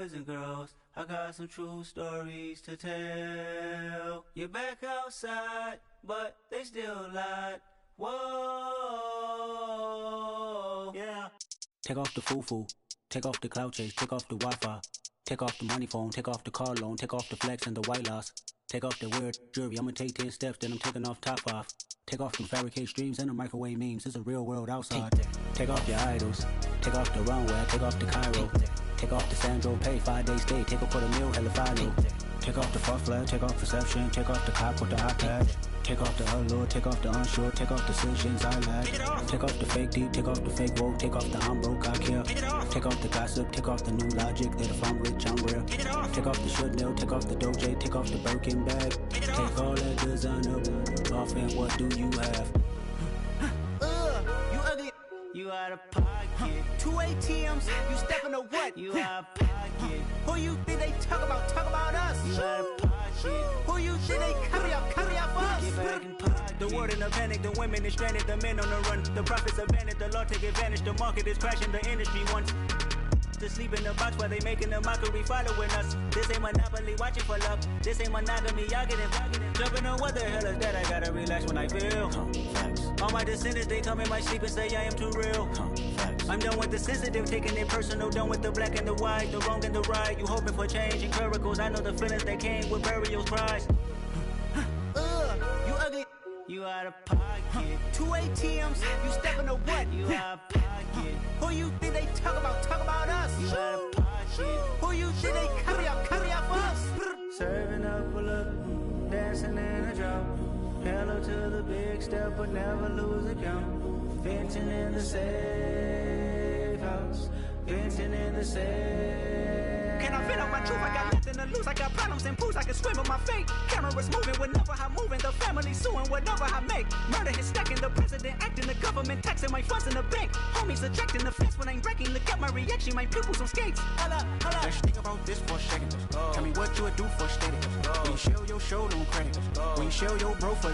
boys and girls, I got some true stories to tell. You're back outside, but they still lied. Whoa, yeah. Take off the foo-foo, take off the cloud chase, take off the Wi-Fi, take off the money phone, take off the car loan, take off the flex and the white loss. Take off the weird jewelry, I'ma take 10 steps, then I'm taking off top 5. Take off them fabricate streams and the microwave memes, it's a real world outside. Take off your idols, take off the runway, take off the Cairo. Take off the Sandro pay, 5-day stay, take a quarter meal, hella final. Take off the fuck flag, take off perception, take off the cop with the iPad. Take off the allure, take off the unsure, take off decisions I lack. Take off the fake deep, take off the fake woke, take off the I'm broke, I care. Take off the gossip, take off the new logic that if I'm rich, I'm real. Take off the should know, take off the Doja, take off the Birkin bag. Take all that designer off and what do you have? You ugly. You out of pocket. 2 ATMs, you stepping to what? You out of pocket. Who you think they talk about? Talk about us. You out of pocket. Who you think they carry out for us? Get back in pocket. The world in a panic, the women is stranded, the men on the run. The profits abandoned, the law take advantage. The market is crashing, the industry wants to sleep in the box while they making a mockery following us. This ain't monopoly, watching for love. This ain't monogamy, y'all getting jumping on what the hell is that? I gotta relax when I feel. All my descendants, they come in my sleep and say I am too real. I'm done with the sensitive, taking it personal. Done with the black and the white, the wrong and the right. You hoping for change and miracles. I know the feelings that came with burial cries. You ugly. You out of pocket. 2 ATMs, you stepping to what? You out of pocket. Who you think they talk about? Talk about us. You out of pocket. Who you think they carry out for us? Serving up a look, dancing in a drop. Hello to the big step, but never lose a count. Venting in the safe house. Venting in the safe. Can I feel out my truth? I got nothing to lose. I got problems and pools. I can swim with my fate. Cameras moving whenever I'm moving. The family suing whatever I make. Murder is stacking. The president acting. The government taxing my funds in the bank. Homies ejecting the fence when I'm breaking. Look at my reaction. My pupils on skates. Holla, holla. Let's think about this for a second. Tell me what you would do for a steady. When you show your show, don't credit. When you show your bro for